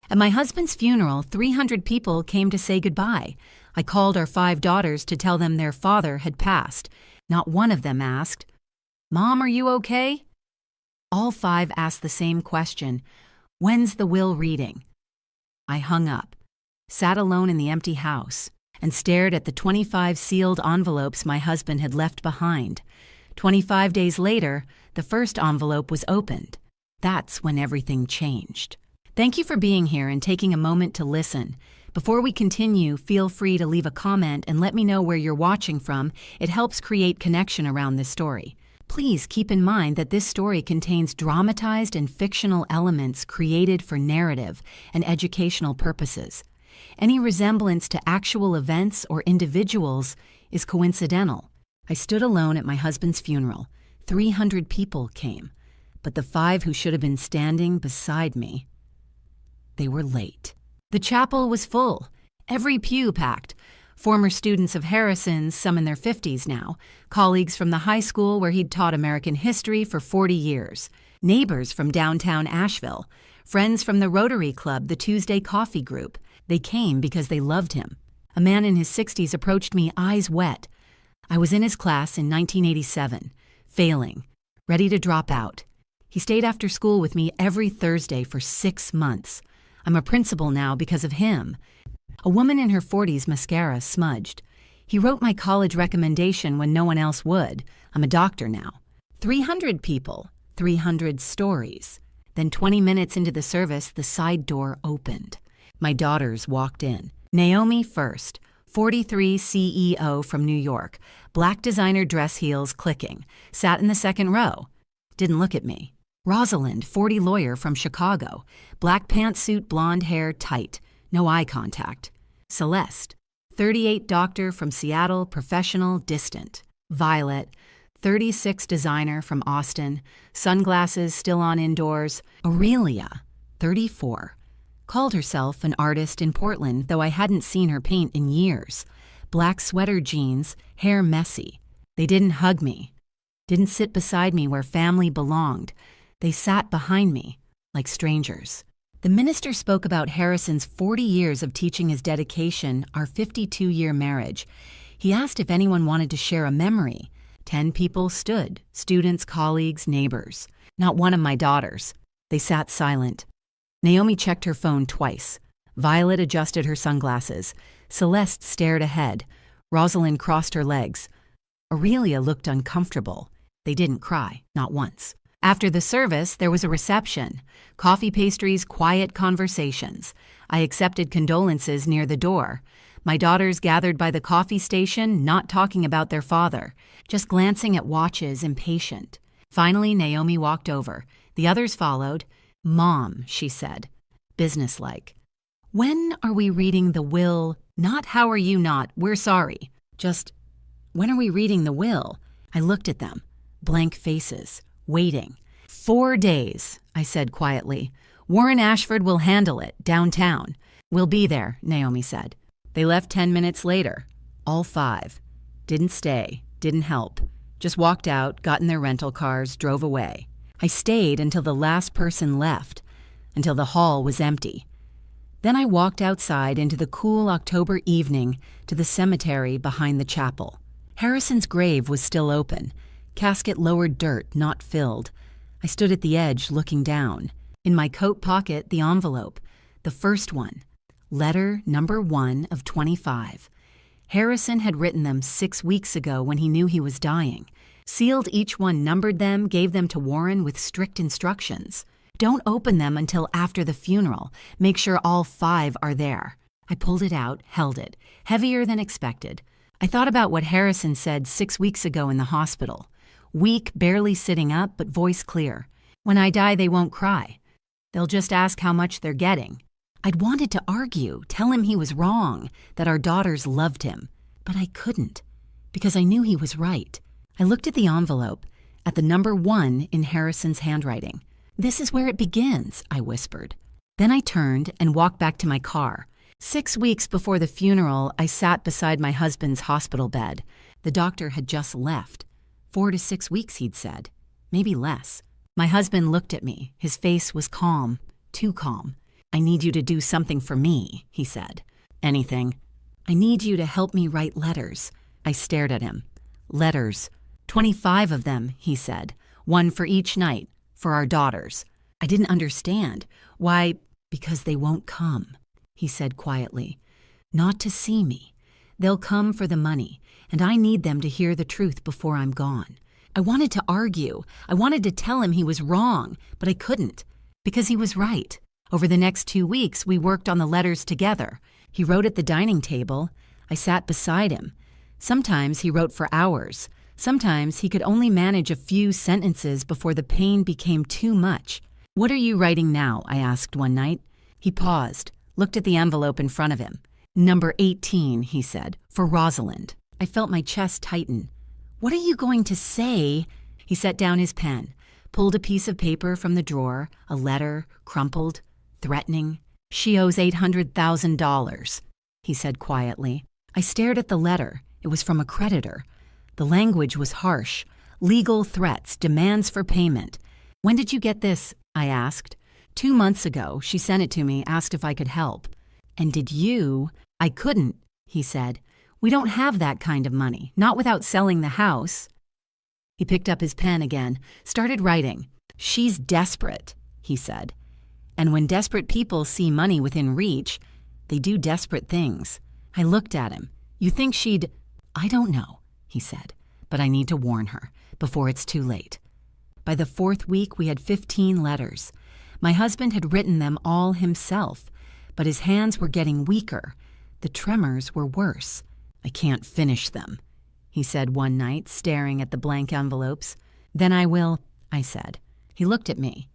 At my husband's funeral, 300 people came to say goodbye. I called our 5 daughters to tell them their father had passed. Not one of them asked, "Mom, are you okay?" All 5 asked the same question, "When's the will reading?" I hung up, sat alone in the empty house, and stared at the 25 sealed envelopes my husband had left behind. 25 days later, the first envelope was opened. That's when everything changed. Thank you for being here and taking a moment to listen. Before we continue, feel free to leave a comment and let me know where you're watching from. It helps create connection around this story. Please keep in mind that this story contains dramatized and fictional elements created for narrative and educational purposes. Any resemblance to actual events or individuals is coincidental. I stood alone at my husband's funeral. 300 people came, but the 5 who should have been standing beside me, they were late. The chapel was full, every pew packed. Former students of Harrison's, some in their 50s now, colleagues from the high school where he'd taught American history for 40 years, neighbors from downtown Asheville, friends from the Rotary Club, the Tuesday Coffee Group. They came because they loved him. A man in his 60s approached me, eyes wet. I was in his class in 1987, failing, ready to drop out. He stayed after school with me every Thursday for 6 months. I'm a principal now because of him. A woman in her 40s mascara smudged. He wrote my college recommendation when no one else would. I'm a doctor now. 300 people, 300 stories. Then 20 minutes into the service, the side door opened. My daughters walked in. Naomi first, 43 CEO from New York, black designer dress heels clicking, sat in the second row. Didn't look at me. Rosalind, 40 lawyer from Chicago, black pantsuit, blonde hair, tight, no eye contact. Celeste, 38 doctor from Seattle, professional, distant. Violet, 36 designer from Austin, sunglasses still on indoors. Aurelia, 34, called herself an artist in Portland, though I hadn't seen her paint in years. Black sweater jeans, hair messy. They didn't hug me, didn't sit beside me where family belonged. They sat behind me, like strangers. The minister spoke about Harrison's 40 years of teaching, his dedication, our 52-year marriage. He asked if anyone wanted to share a memory. 10 people stood, students, colleagues, neighbors. Not one of my daughters. They sat silent. Naomi checked her phone twice. Violet adjusted her sunglasses. Celeste stared ahead. Rosalind crossed her legs. Aurelia looked uncomfortable. They didn't cry, not once. After the service, there was a reception. Coffee pastries, quiet conversations. I accepted condolences near the door. My daughters gathered by the coffee station, not talking about their father, just glancing at watches, impatient. Finally, Naomi walked over. The others followed. "Mom," she said, businesslike. "When are we reading the will? Not how are you not, we're sorry. Just, when are we reading the will?" I looked at them. Blank faces. Waiting. 4 days, I said quietly. "Warren Ashford will handle it, downtown." "We'll be there," Naomi said. They left 10 minutes later. All 5. Didn't stay, didn't help. Just walked out, got in their rental cars, drove away. I stayed until the last person left, until the hall was empty. Then I walked outside into the cool October evening to the cemetery behind the chapel. Harrison's grave was still open. Casket lowered dirt, not filled. I stood at the edge, looking down. In my coat pocket, the envelope. The first one. Letter number 1 of 25. Harrison had written them 6 weeks ago when he knew he was dying. Sealed each one, numbered them, gave them to Warren with strict instructions. "Don't open them until after the funeral. Make sure all 5 are there." I pulled it out, held it. Heavier than expected. I thought about what Harrison said 6 weeks ago in the hospital. Weak, barely sitting up, but voice clear. "When I die, they won't cry. They'll just ask how much they're getting." I'd wanted to argue, tell him he was wrong, that our daughters loved him. But I couldn't, because I knew he was right. I looked at the envelope, at the number 1 in Harrison's handwriting. "This is where it begins," I whispered. Then I turned and walked back to my car. 6 weeks before the funeral, I sat beside my husband's hospital bed. The doctor had just left. 4 to 6 weeks, he'd said. Maybe less. My husband looked at me. His face was calm, too calm. I need you to do something for me, he said. Anything. I need you to help me write letters. I stared at him. Letters. 25 of them, he said. One for each night, for our daughters. I didn't understand. Why, because they won't come, he said quietly. Not to see me. They'll come for the money, and I need them to hear the truth before I'm gone. I wanted to argue. I wanted to tell him he was wrong, but I couldn't, because he was right. Over the next 2 weeks, we worked on the letters together. He wrote at the dining table. I sat beside him. Sometimes he wrote for hours. Sometimes he could only manage a few sentences before the pain became too much. What are you writing now? I asked one night. He paused, looked at the envelope in front of him. Number 18, he said, for Rosalind. I felt my chest tighten. What are you going to say? He set down his pen, pulled a piece of paper from the drawer, a letter, crumpled, threatening. She owes $800,000, he said quietly. I stared at the letter. It was from a creditor. The language was harsh. Legal threats, demands for payment. When did you get this? I asked. 2 months ago, she sent it to me, asked if I could help. And did you? I couldn't, he said. We don't have that kind of money, not without selling the house. He picked up his pen again, started writing. She's desperate, he said. And when desperate people see money within reach, they do desperate things. I looked at him. You think she'd... I don't know, he said, but I need to warn her before it's too late. By the 4th week, we had 15 letters. My husband had written them all himself, but his hands were getting weaker. The tremors were worse. I can't finish them, he said one night, staring at the blank envelopes. Then I will, I said. He looked at me.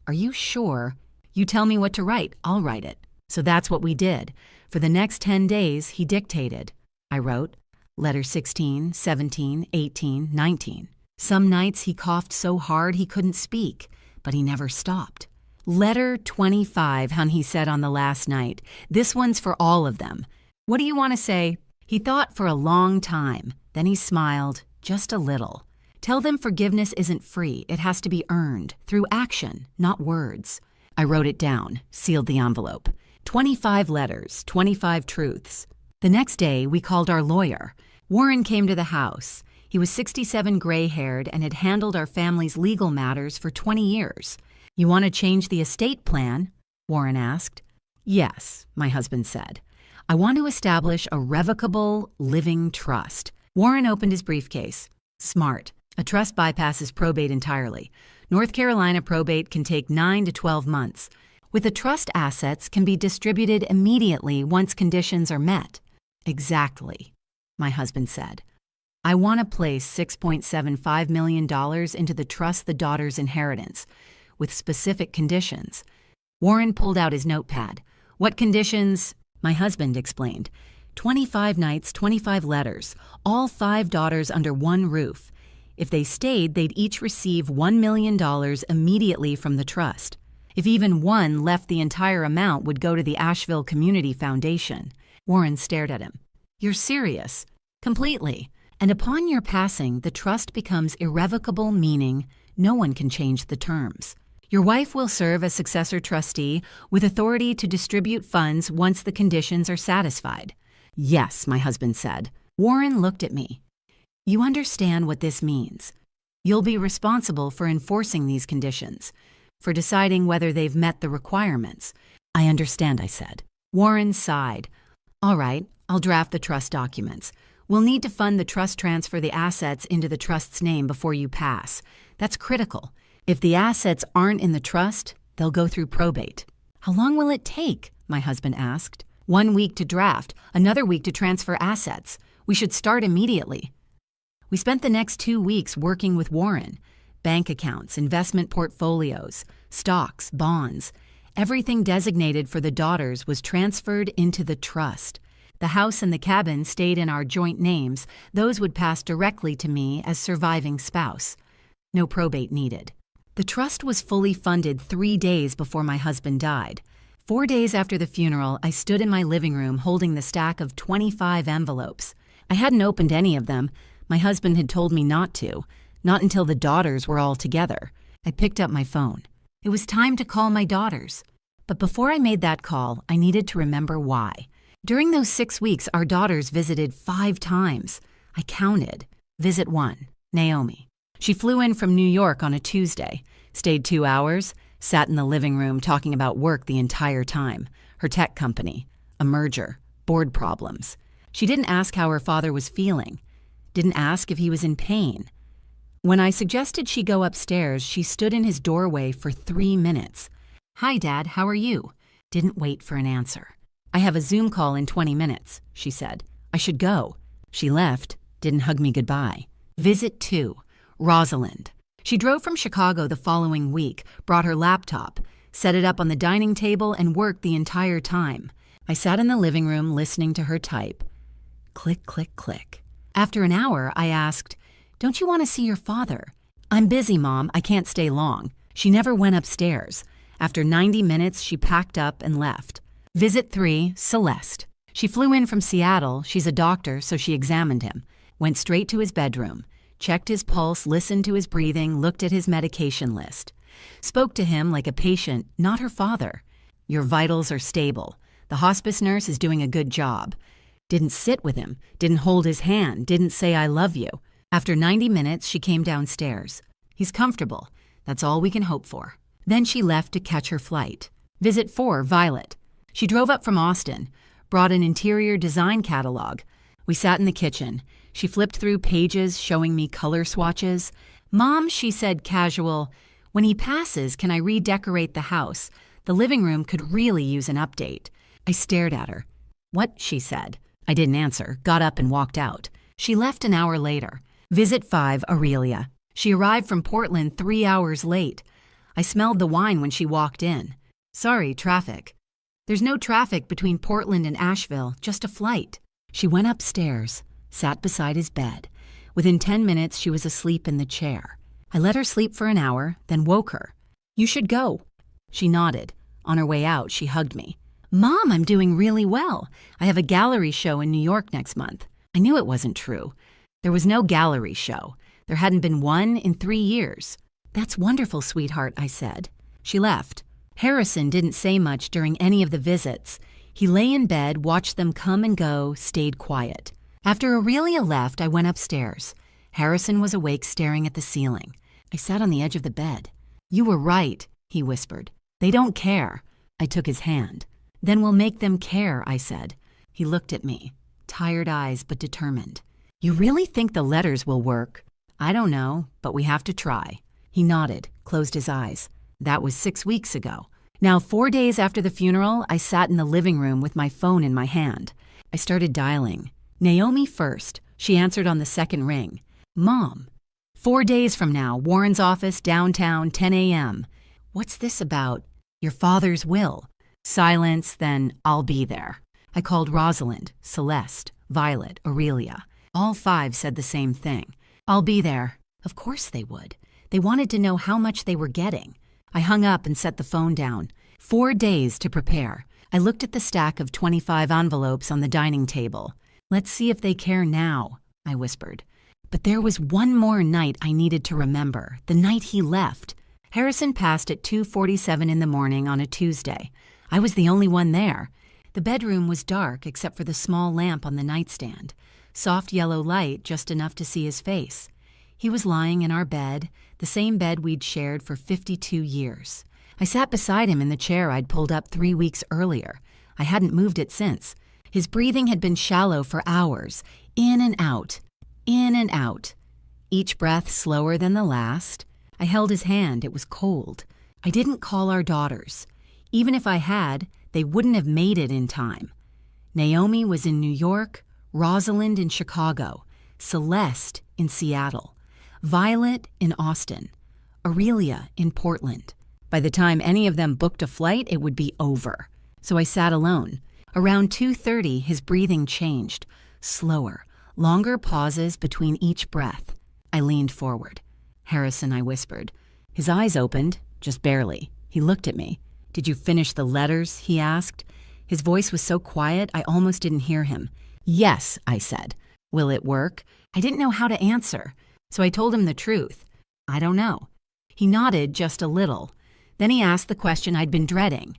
Are you sure? You tell me what to write, I'll write it. So that's what we did. For the next 10 days, he dictated. I wrote, letter 16, 17, 18, 19. Some nights he coughed so hard he couldn't speak, but he never stopped. Letter 25, he said on the last night. This one's for all of them. What do you want to say? He thought for a long time. Then he smiled, just a little. Tell them forgiveness isn't free. It has to be earned, through action, not words. I wrote it down, sealed the envelope. 25 letters, 25 truths. The next day, we called our lawyer. Warren came to the house. He was 67, gray-haired, and had handled our family's legal matters for 20 years. You want to change the estate plan? Warren asked. Yes, my husband said. I want to establish a revocable living trust. Warren opened his briefcase. Smart. A trust bypasses probate entirely. North Carolina probate can take 9 to 12 months. With a trust, assets can be distributed immediately once conditions are met. Exactly, my husband said. I want to place $6.75 million into the trust, the daughter's inheritance, with specific conditions. Warren pulled out his notepad. What conditions? My husband explained. 25 nights, 25 letters, all 5 daughters under one roof. If they stayed, they'd each receive $1 million immediately from the trust. If even one left, the entire amount would go to the Asheville Community Foundation. Warren stared at him. You're serious? Completely. And upon your passing, the trust becomes irrevocable, meaning no one can change the terms. Your wife will serve as successor trustee with authority to distribute funds once the conditions are satisfied. Yes, my husband said. Warren looked at me. You understand what this means. You'll be responsible for enforcing these conditions, for deciding whether they've met the requirements. I understand, I said. Warren sighed. All right, I'll draft the trust documents. We'll need to fund the trust, transfer the assets into the trust's name before you pass. That's critical. If the assets aren't in the trust, they'll go through probate. How long will it take? My husband asked. 1 week to draft, another week to transfer assets. We should start immediately. We spent the next 2 weeks working with Warren. Bank accounts, investment portfolios, stocks, bonds. Everything designated for the daughters was transferred into the trust. The house and the cabin stayed in our joint names. Those would pass directly to me as surviving spouse. No probate needed. The trust was fully funded 3 days before my husband died. 4 days after the funeral, I stood in my living room holding the stack of 25 envelopes. I hadn't opened any of them. My husband had told me not to, not until the daughters were all together. I picked up my phone. It was time to call my daughters. But before I made that call, I needed to remember why. During those 6 weeks, our daughters visited 5 times. I counted. Visit 1, Naomi. She flew in from New York on a Tuesday, stayed 2 hours, sat in the living room talking about work the entire time, her tech company, a merger, board problems. She didn't ask how her father was feeling, didn't ask if he was in pain. When I suggested she go upstairs, she stood in his doorway for 3 minutes. "Hi, Dad, how are you?" Didn't wait for an answer. "I have a Zoom call in 20 minutes, she said. "I should go." She left, didn't hug me goodbye. Visit 2, Rosalind. She drove from Chicago the following week, brought her laptop, set it up on the dining table, and worked the entire time. I sat in the living room listening to her type. Click, click, click. After an hour, I asked, "Don't you want to see your father?" "I'm busy, Mom. I can't stay long." She never went upstairs. After 90 minutes, she packed up and left. Visit 3, Celeste. She flew in from Seattle. She's a doctor, so she examined him. Went straight to his bedroom. Checked his pulse, listened to his breathing, looked at his medication list. Spoke to him like a patient, not her father. "Your vitals are stable. The hospice nurse is doing a good job." Didn't sit with him, didn't hold his hand, didn't say "I love you." After 90 minutes, she came downstairs. "He's comfortable. That's all we can hope for." Then she left to catch her flight. Visit 4, Violet. She drove up from Austin, brought an interior design catalog. We sat in the kitchen. She flipped through pages showing me color swatches. "Mom," she said casual, "when he passes, can I redecorate the house? The living room could really use an update." I stared at her. "What?" she said. I didn't answer, got up and walked out. She left an hour later. Visit 5, Aurelia. She arrived from Portland 3 hours late. I smelled the wine when she walked in. "Sorry, traffic." "There's no traffic between Portland and Asheville, just a flight." She went upstairs, sat beside his bed. Within 10 minutes, she was asleep in the chair. I let her sleep for an hour, then woke her. "You should go." She nodded. On her way out, she hugged me. "Mom, I'm doing really well. I have a gallery show in New York next month." I knew it wasn't true. There was no gallery show. There hadn't been one in 3 years. "That's wonderful, sweetheart," I said. She left. Harrison didn't say much during any of the visits. He lay in bed, watched them come and go, stayed quiet. After Aurelia left, I went upstairs. Harrison was awake, staring at the ceiling. I sat on the edge of the bed. "You were right," he whispered. "They don't care." I took his hand. "Then we'll make them care," I said. He looked at me, tired eyes but determined. "You really think the letters will work?" "I don't know, but we have to try." He nodded, closed his eyes. That was 6 weeks ago. Now, 4 days after the funeral, I sat in the living room with my phone in my hand. I started dialing. Naomi first. She answered on the second ring. "Mom." 4 days from now, Warren's office, downtown, 10 a.m. "What's this about?" "Your father's will." Silence, then "I'll be there." I called Rosalind, Celeste, Violet, Aurelia. All 5 said the same thing. "I'll be there." Of course they would. They wanted to know how much they were getting. I hung up and set the phone down. 4 days to prepare. I looked at the stack of 25 envelopes on the dining table. "Let's see if they care now," I whispered. But there was one more night I needed to remember, the night he left. Harrison passed at 2:47 in the morning on a Tuesday. I was the only one there. The bedroom was dark except for the small lamp on the nightstand. Soft yellow light, just enough to see his face. He was lying in our bed, the same bed we'd shared for 52 years. I sat beside him in the chair I'd pulled up 3 weeks earlier. I hadn't moved it since. His breathing had been shallow for hours, in and out, in and out. Each breath slower than the last. I held his hand. It was cold. I didn't call our daughters. Even if I had, they wouldn't have made it in time. Naomi was in New York, Rosalind in Chicago, Celeste in Seattle, Violet in Austin, Aurelia in Portland. By the time any of them booked a flight, it would be over. So I sat alone. Around 2:30, his breathing changed. Slower, longer pauses between each breath. I leaned forward. "Harrison," I whispered. His eyes opened, just barely. He looked at me. "Did you finish the letters?" he asked. His voice was so quiet, I almost didn't hear him. "Yes," I said. "Will it work?" I didn't know how to answer, so I told him the truth. "I don't know." He nodded just a little. Then he asked the question I'd been dreading.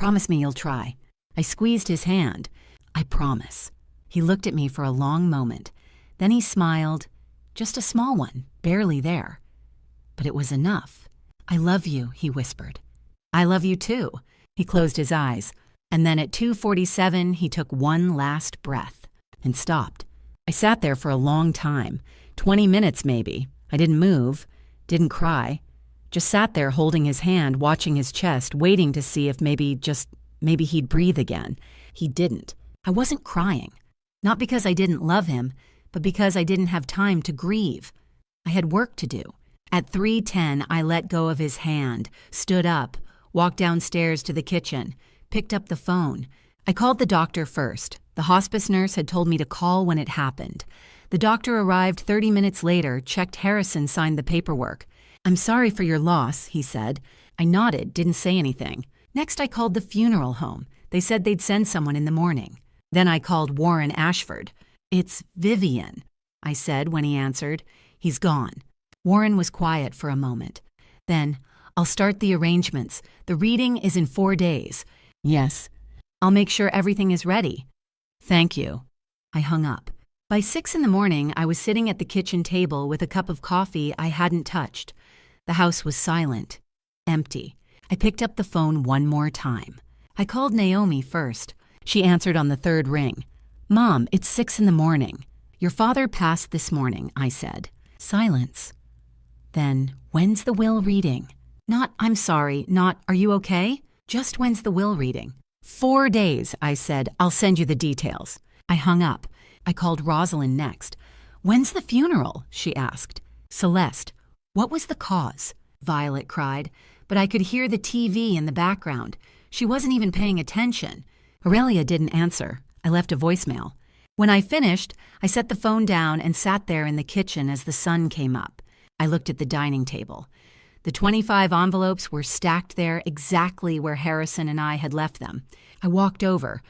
Promise me you'll try." I squeezed his hand. "I promise." He looked at me for a long moment. Then he smiled, just a small one, barely there. But it was enough. "I love you," he whispered. "I love you too." He closed his eyes. And then at 2:47, he took one last breath and stopped. I sat there for a long time, 20 minutes maybe. I didn't move, didn't cry. Just sat there holding his hand, watching his chest, waiting to see if maybe he'd breathe again. He didn't. I wasn't crying. Not because I didn't love him, but because I didn't have time to grieve. I had work to do. At 3:10, I let go of his hand, stood up, walked downstairs to the kitchen, picked up the phone. I called the doctor first. The hospice nurse had told me to call when it happened. The doctor arrived 30 minutes later, checked Harrison signed the paperwork. "I'm sorry for your loss," he said. I nodded, didn't say anything. Next, I called the funeral home. They said they'd send someone in the morning. Then I called Warren Ashford. "It's Vivian," I said when he answered. "He's gone." Warren was quiet for a moment. Then, "I'll start the arrangements. The reading is in 4 days." "Yes." "I'll make sure everything is ready." "Thank you." I hung up. By 6 a.m, I was sitting at the kitchen table with a cup of coffee I hadn't touched. The house was silent, empty. I picked up the phone one more time. I called Naomi first. She answered on the third ring. "Mom, it's 6 a.m. Your father passed this morning," I said. Silence. Then, "When's the will reading?" Not, "I'm sorry," not, "Are you okay?" Just, "When's the will reading?" 4 days, I said. "I'll send you the details." I hung up. I called Rosalind next. "When's the funeral?" she asked. "Celeste, what was the cause?" Violet cried, but I could hear the TV in the background. She wasn't even paying attention. Aurelia didn't answer. I left a voicemail. When I finished, I set the phone down and sat there in the kitchen as the sun came up. I looked at the dining table. The 25 envelopes were stacked there exactly where Harrison and I had left them. I walked over,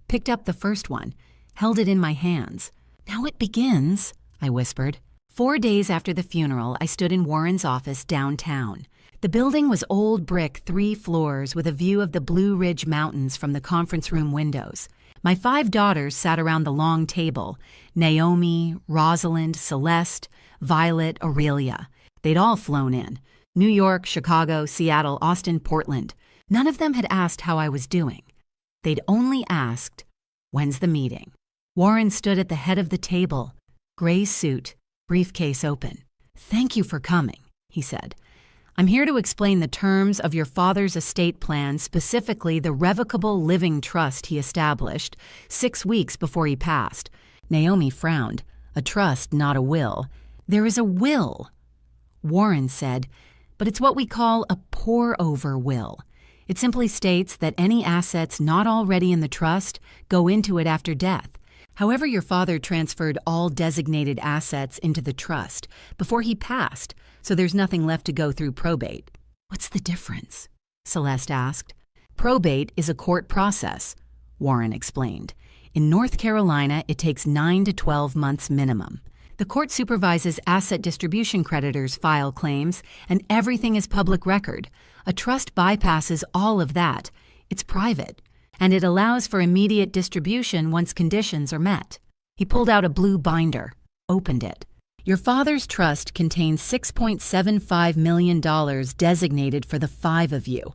picked up the first one, held it in my hands. "Now it begins," I whispered. 4 days after the funeral, I stood in Warren's office downtown. The building was old brick, 3 floors, with a view of the Blue Ridge Mountains from the conference room windows. My 5 daughters sat around the long table: Naomi, Rosalind, Celeste, Violet, Aurelia. They'd all flown in. New York, Chicago, Seattle, Austin, Portland. None of them had asked how I was doing. They'd only asked, "When's the meeting?" Warren stood at the head of the table, gray suit, briefcase open. "Thank you for coming," he said. "I'm here to explain the terms of your father's estate plan, specifically the revocable living trust he established 6 weeks before he passed." Naomi frowned. "A trust, not a will." "There is a will," Warren said, "but it's what we call a pour-over will. It simply states that any assets not already in the trust go into it after death. However, your father transferred all designated assets into the trust before he passed, so there's nothing left to go through probate." "What's the difference?" Celeste asked. "Probate is a court process," Warren explained. "In North Carolina, it takes 9 to 12 months minimum. The court supervises asset distribution creditors file claims, and everything is public record. A trust bypasses all of that. It's private, and it allows for immediate distribution once conditions are met." He pulled out a blue binder, opened it. "Your father's trust contains $6.75 million designated for the 5 of you,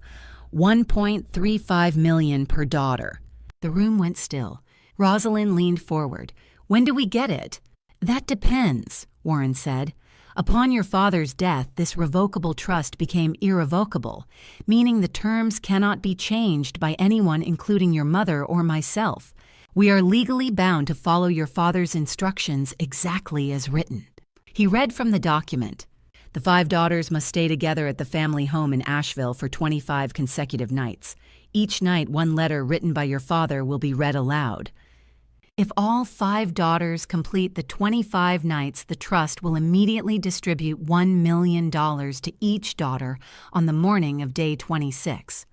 $1.35 million per daughter." The room went still. Rosalind leaned forward. "When do we get it?" "That depends," Warren said. "Upon your father's death, this revocable trust became irrevocable, meaning the terms cannot be changed by anyone including your mother or myself. We are legally bound to follow your father's instructions exactly as written." He read from the document. "The 5 daughters must stay together at the family home in Asheville for 25 consecutive nights. Each night, one letter written by your father will be read aloud. If all 5 daughters complete the 25 nights, the trust will immediately distribute $1 million to each daughter on the morning of day 26.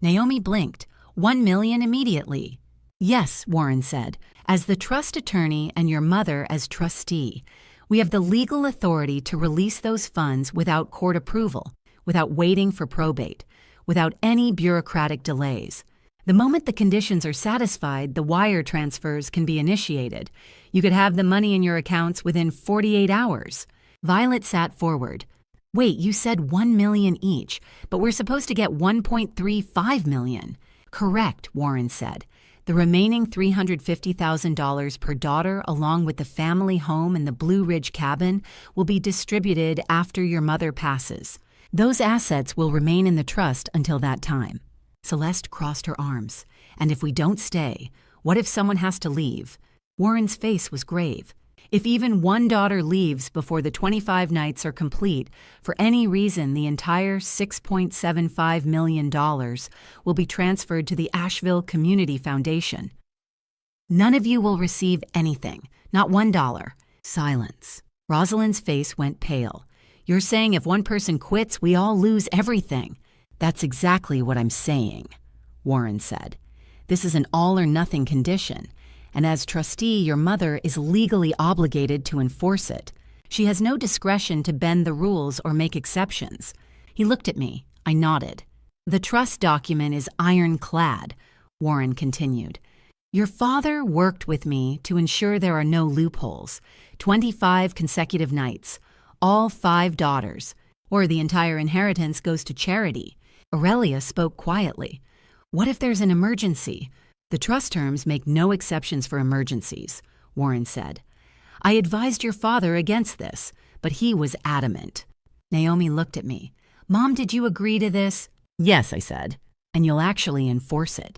Naomi blinked. $1 million immediately. "Yes," Warren said, "as the trust attorney and your mother as trustee. We have the legal authority to release those funds without court approval, without waiting for probate, without any bureaucratic delays. The moment the conditions are satisfied, the wire transfers can be initiated. You could have the money in your accounts within 48 hours. Violet sat forward. Wait, you said $1 million each, but we're supposed to get $1.35 million. Correct, Warren said. The remaining $350,000 per daughter, along with the family home and the Blue Ridge cabin, will be distributed after your mother passes. Those assets will remain in the trust until that time. Celeste crossed her arms. And if we don't stay, what if someone has to leave? Warren's face was grave. If even one daughter leaves before the 25 nights are complete, for any reason the entire $6.75 million will be transferred to the Asheville Community Foundation. None of you will receive anything, not $1. Silence. Rosalind's face went pale. You're saying if one person quits, we all lose everything. That's exactly what I'm saying, Warren said. This is an all-or-nothing condition, and as trustee, your mother is legally obligated to enforce it. She has no discretion to bend the rules or make exceptions. He looked at me. I nodded. The trust document is ironclad, Warren continued. Your father worked with me to ensure there are no loopholes. 25 consecutive nights, all 5 daughters, or the entire inheritance goes to charity. Aurelia spoke quietly. What if there's an emergency? The trust terms make no exceptions for emergencies, Warren said. I advised your father against this, but he was adamant. Naomi looked at me. Mom, did you agree to this? Yes, I said. And you'll actually enforce it.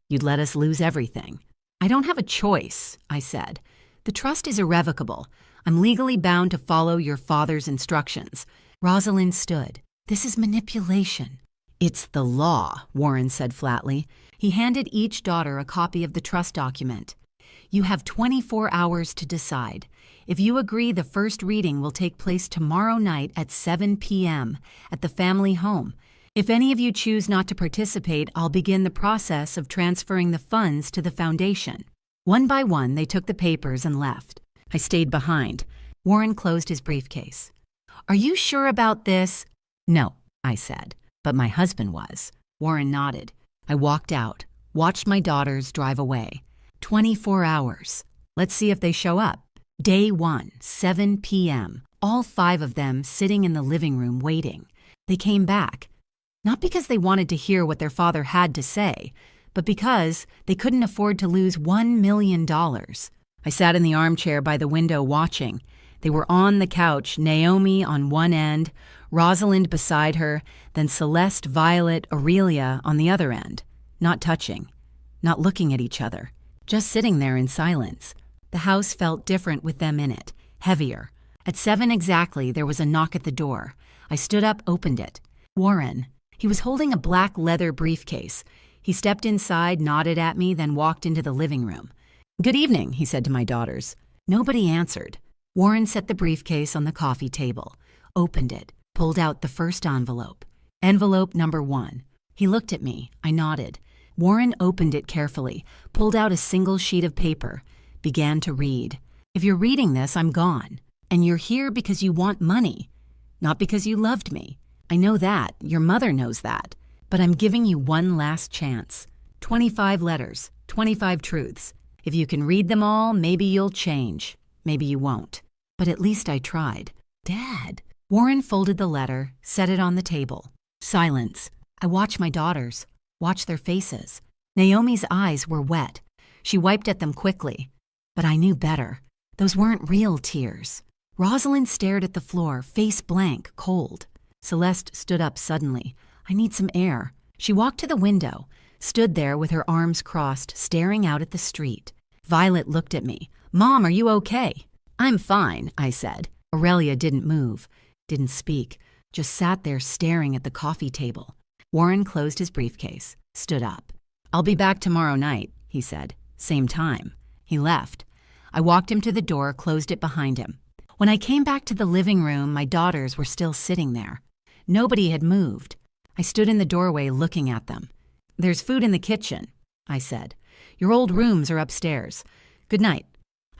You'd let us lose everything. I don't have a choice, I said. The trust is irrevocable. I'm legally bound to follow your father's instructions. Rosalind stood. This is manipulation. It's the law, Warren said flatly. He handed each daughter a copy of the trust document. You have 24 hours to decide. If you agree, the first reading will take place tomorrow night at 7 p.m. at the family home. If any of you choose not to participate, I'll begin the process of transferring the funds to the foundation. One by one, they took the papers and left. I stayed behind. Warren closed his briefcase. Are you sure about this? No, I said. But my husband was. Warren nodded. I walked out, watched my daughters drive away. 24 hours. Let's see if they show up. Day 1, 7 p.m. All 5 of them sitting in the living room waiting. They came back. Not because they wanted to hear what their father had to say, but because they couldn't afford to lose $1 million. I sat in the armchair by the window watching. They were on the couch, Naomi on one end, Rosalind beside her, then Celeste, Violet, Aurelia on the other end, not touching, not looking at each other, just sitting there in silence. The house felt different with them in it, heavier. At 7 exactly, there was a knock at the door. I stood up, opened it. Warren. He was holding a black leather briefcase. He stepped inside, nodded at me, then walked into the living room. Good evening, he said to my daughters. Nobody answered. Warren set the briefcase on the coffee table, opened it, pulled out the first envelope. Envelope number 1. He looked at me. I nodded. Warren opened it carefully, pulled out a single sheet of paper, began to read. If you're reading this, I'm gone. And you're here because you want money, not because you loved me. I know that. Your mother knows that. But I'm giving you one last chance. 25 letters, 25 truths. If you can read them all, maybe you'll change. Maybe you won't. But at least I tried. Dad. Warren folded the letter, set it on the table. Silence. I watched my daughters, watched their faces. Naomi's eyes were wet. She wiped at them quickly. But I knew better. Those weren't real tears. Rosalind stared at the floor, face blank, cold. Celeste stood up suddenly. I need some air. She walked to the window, stood there with her arms crossed, staring out at the street. Violet looked at me. Mom, are you okay? I'm fine, I said. Aurelia didn't move, didn't speak, just sat there staring at the coffee table. Warren closed his briefcase, stood up. I'll be back tomorrow night, he said. Same time. He left. I walked him to the door, closed it behind him. When I came back to the living room, my daughters were still sitting there. Nobody had moved. I stood in the doorway looking at them. There's food in the kitchen, I said. Your old rooms are upstairs. Good night.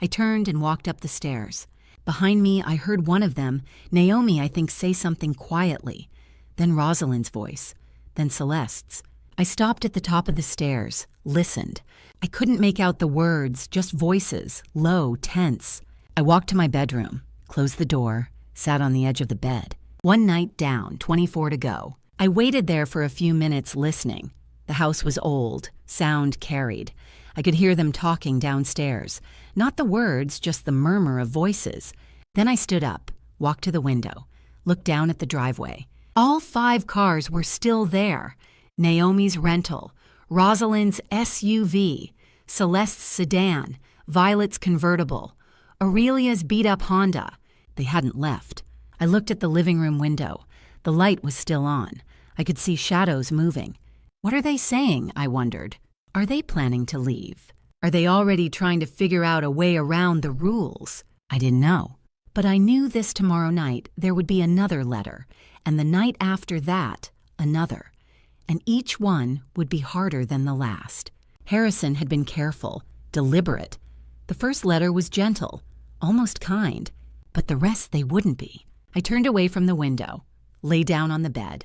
I turned and walked up the stairs. Behind me, I heard one of them, Naomi, I think, say something quietly. Then Rosalind's voice. Then Celeste's. I stopped at the top of the stairs, listened. I couldn't make out the words, just voices, low, tense. I walked to my bedroom, closed the door, sat on the edge of the bed. One night down, 24 to go. I waited there for a few minutes listening. The house was old, sound carried. I could hear them talking downstairs. Not the words, just the murmur of voices. Then I stood up, walked to the window, looked down at the driveway. All 5 cars were still there. Naomi's rental, Rosalind's SUV, Celeste's sedan, Violet's convertible, Aurelia's beat-up Honda. They hadn't left. I looked at the living room window. The light was still on. I could see shadows moving. What are they saying, I wondered. Are they planning to leave? Are they already trying to figure out a way around the rules? I didn't know. But I knew this tomorrow night there would be another letter, and the night after that, another. And each one would be harder than the last. Harrison had been careful, deliberate. The first letter was gentle, almost kind, but the rest they wouldn't be. I turned away from the window, lay down on the bed,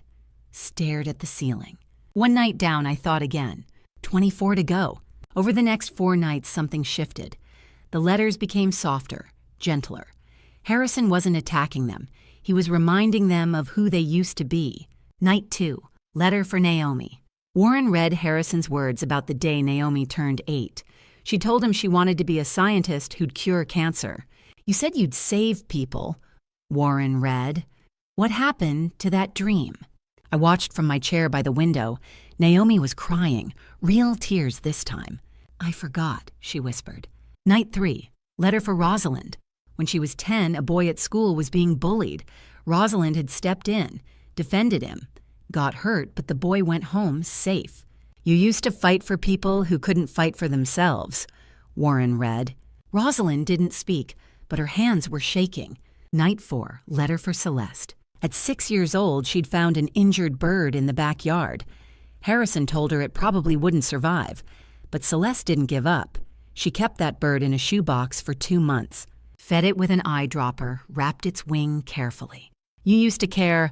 stared at the ceiling. One night down, I thought again. 24 to go. Over the next 4 nights, something shifted. The letters became softer, gentler. Harrison wasn't attacking them. He was reminding them of who they used to be. Night 2, letter for Naomi. Warren read Harrison's words about the day Naomi turned 8. She told him she wanted to be a scientist who'd cure cancer. You said you'd save people, Warren read. What happened to that dream? I watched from my chair by the window. Naomi was crying, real tears this time. I forgot, she whispered. Night 3, letter for Rosalind. When she was 10, a boy at school was being bullied. Rosalind had stepped in, defended him, got hurt, but the boy went home safe. You used to fight for people who couldn't fight for themselves, Warren read. Rosalind didn't speak, but her hands were shaking. Night 4, letter for Celeste. At 6 years old, she'd found an injured bird in the backyard. Harrison told her it probably wouldn't survive, but Celeste didn't give up. She kept that bird in a shoebox for 2 months. Fed it with an eyedropper, wrapped its wing carefully. You used to care,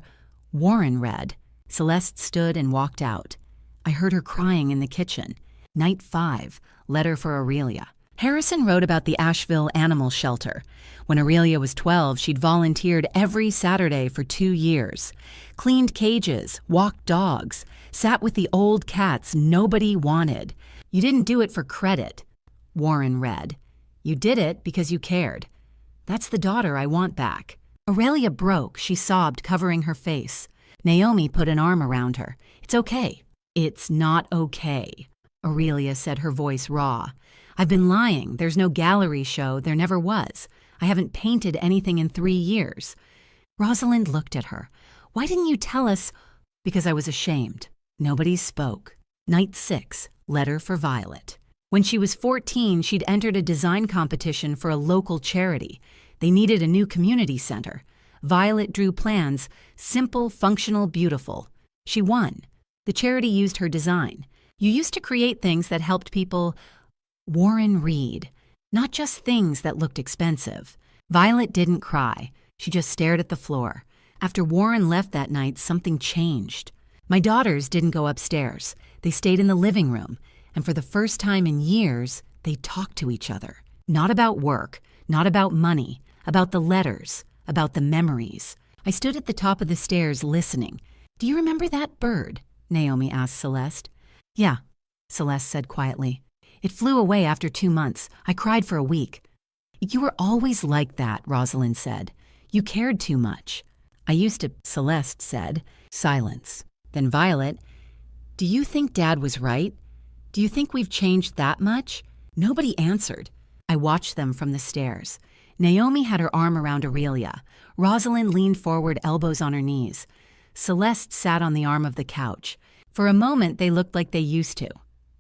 Warren read. Celeste stood and walked out. I heard her crying in the kitchen. Night 5, letter for Aurelia. Harrison wrote about the Asheville Animal Shelter. When Aurelia was 12, she'd volunteered every Saturday for 2 years. Cleaned cages, walked dogs, sat with the old cats nobody wanted. You didn't do it for credit, Warren read. You did it because you cared. That's the daughter I want back. Aurelia broke. She sobbed, covering her face. Naomi put an arm around her. It's okay. It's not okay, Aurelia said, her voice raw. I've been lying. There's no gallery show. There never was. I haven't painted anything in 3 years. Rosalind looked at her. Why didn't you tell us? Because I was ashamed. Nobody spoke. Night 6, letter for Violet. When she was 14, she'd entered a design competition for a local charity. They needed a new community center. Violet drew plans, simple, functional, beautiful. She won. The charity used her design. You used to create things that helped people. Warren read. Not just things that looked expensive. Violet didn't cry. She just stared at the floor. After Warren left that night, something changed. My daughters didn't go upstairs. They stayed in the living room. And for the first time in years, they talked to each other. Not about work, not about money, about the letters, about the memories. I stood at the top of the stairs listening. Do you remember that bird? Naomi asked Celeste. Yeah, Celeste said quietly. It flew away after 2 months. I cried for a week. You were always like that, Rosalind said. You cared too much. I used to, Celeste said. Silence. Then Violet, do you think Dad was right? Do you think we've changed that much? Nobody answered. I watched them from the stairs. Naomi had her arm around Aurelia. Rosalind leaned forward, elbows on her knees. Celeste sat on the arm of the couch. For a moment, they looked like they used to.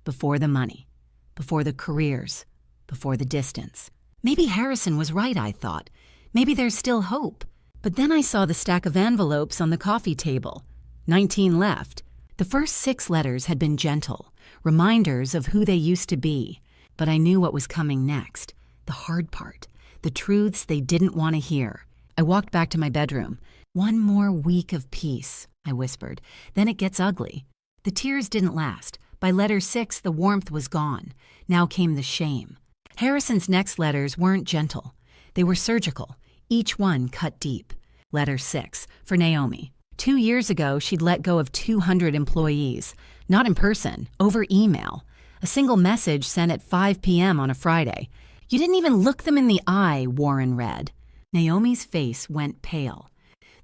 Before the money. Before the careers. Before the distance. Maybe Harrison was right, I thought. Maybe there's still hope. But then I saw the stack of envelopes on the coffee table. 19 left. The first 6 letters had been gentle, reminders of who they used to be. But I knew what was coming next. The hard part. The truths they didn't want to hear. I walked back to my bedroom. 1 more week of peace, I whispered. Then it gets ugly. The tears didn't last. By letter 6, the warmth was gone. Now came the shame. Harrison's next letters weren't gentle. They were surgical, each one cut deep. Letter 6, for Naomi. 2 years ago, she'd let go of 200 employees. Not in person, over email. A single message sent at 5 p.m. on a Friday. You didn't even look them in the eye, Warren read. Naomi's face went pale.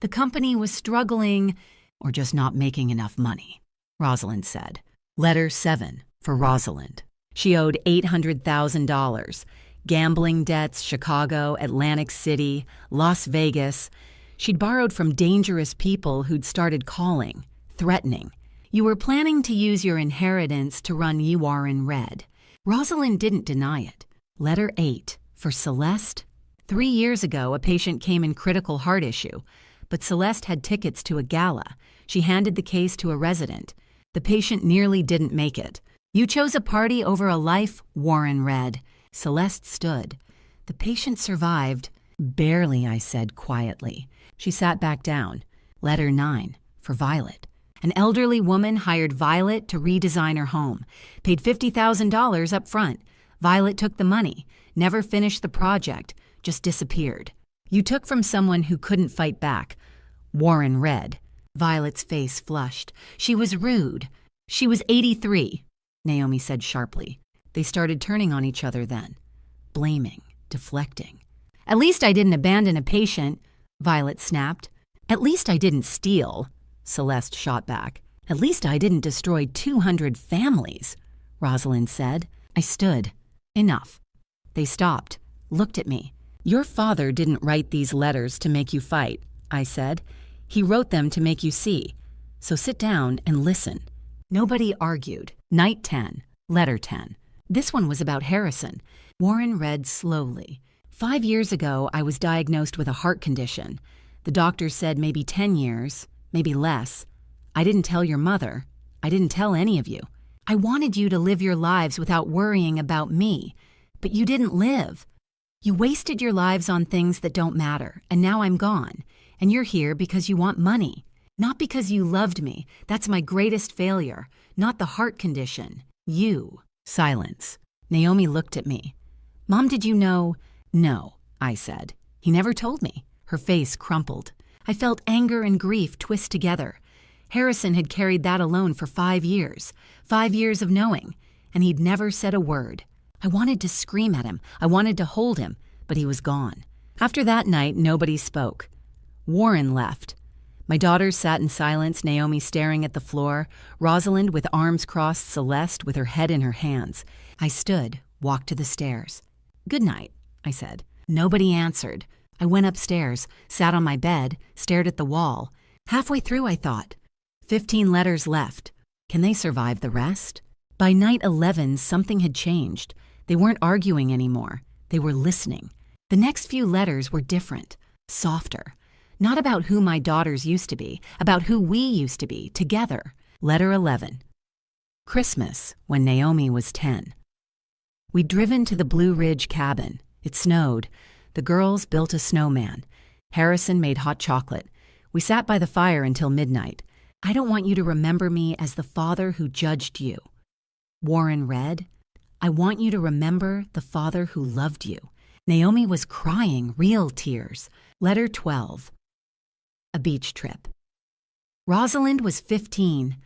The company was struggling, or just not making enough money, Rosalind said. Letter 7, for Rosalind. She owed $800,000. Gambling debts, Chicago, Atlantic City, Las Vegas. She'd borrowed from dangerous people who'd started calling, threatening. You were planning to use your inheritance to run You Are in Red. Rosalind didn't deny it. Letter 8, for Celeste. 3 years ago, a patient came in critical heart issue, but Celeste had tickets to a gala. She handed the case to a resident. The patient nearly didn't make it. You chose a party over a life, Warren read. Celeste stood. The patient survived. Barely, I said quietly. She sat back down. Letter 9, for Violet. An elderly woman hired Violet to redesign her home. Paid $50,000 up front. Violet took the money, never finished the project, just disappeared. You took from someone who couldn't fight back. Warren read. Violet's face flushed. She was rude. She was 83, Naomi said sharply. They started turning on each other then. Blaming, deflecting. At least I didn't abandon a patient, Violet snapped. At least I didn't steal, Celeste shot back. At least I didn't destroy 200 families, Rosalind said. I stood. Enough. They stopped, looked at me. Your father didn't write these letters to make you fight, I said. He wrote them to make you see. So sit down and listen. Nobody argued. Night 10, letter 10. This one was about Harrison. Warren read slowly. 5 years ago, I was diagnosed with a heart condition. The doctor said maybe 10 years, maybe less. I didn't tell your mother. I didn't tell any of you. I wanted you to live your lives without worrying about me. But you didn't live. You wasted your lives on things that don't matter, and now I'm gone. And you're here because you want money. Not because you loved me. That's my greatest failure. Not the heart condition. You. Silence. Naomi looked at me. Mom, did you know? No, I said. He never told me. Her face crumpled. I felt anger and grief twist together. Harrison had carried that alone for 5 years. 5 years of knowing. And he'd never said a word. I wanted to scream at him. I wanted to hold him. But he was gone. After that night, nobody spoke. Warren left. My daughters sat in silence, Naomi staring at the floor, Rosalind with arms crossed, Celeste with her head in her hands. I stood, walked to the stairs. Good night, I said. Nobody answered. I went upstairs, sat on my bed, stared at the wall. Halfway through, I thought, 15 letters left. Can they survive the rest? By night 11, something had changed. They weren't arguing anymore. They were listening. The next few letters were different, softer. Not about who my daughters used to be, about who we used to be, together. Letter 11. Christmas, when Naomi was 10. We'd driven to the Blue Ridge cabin. It snowed. The girls built a snowman. Harrison made hot chocolate. We sat by the fire until midnight. I don't want you to remember me as the father who judged you. Warren read, I want you to remember the father who loved you. Naomi was crying, real tears. Letter 12. A beach trip. Rosalind was 15.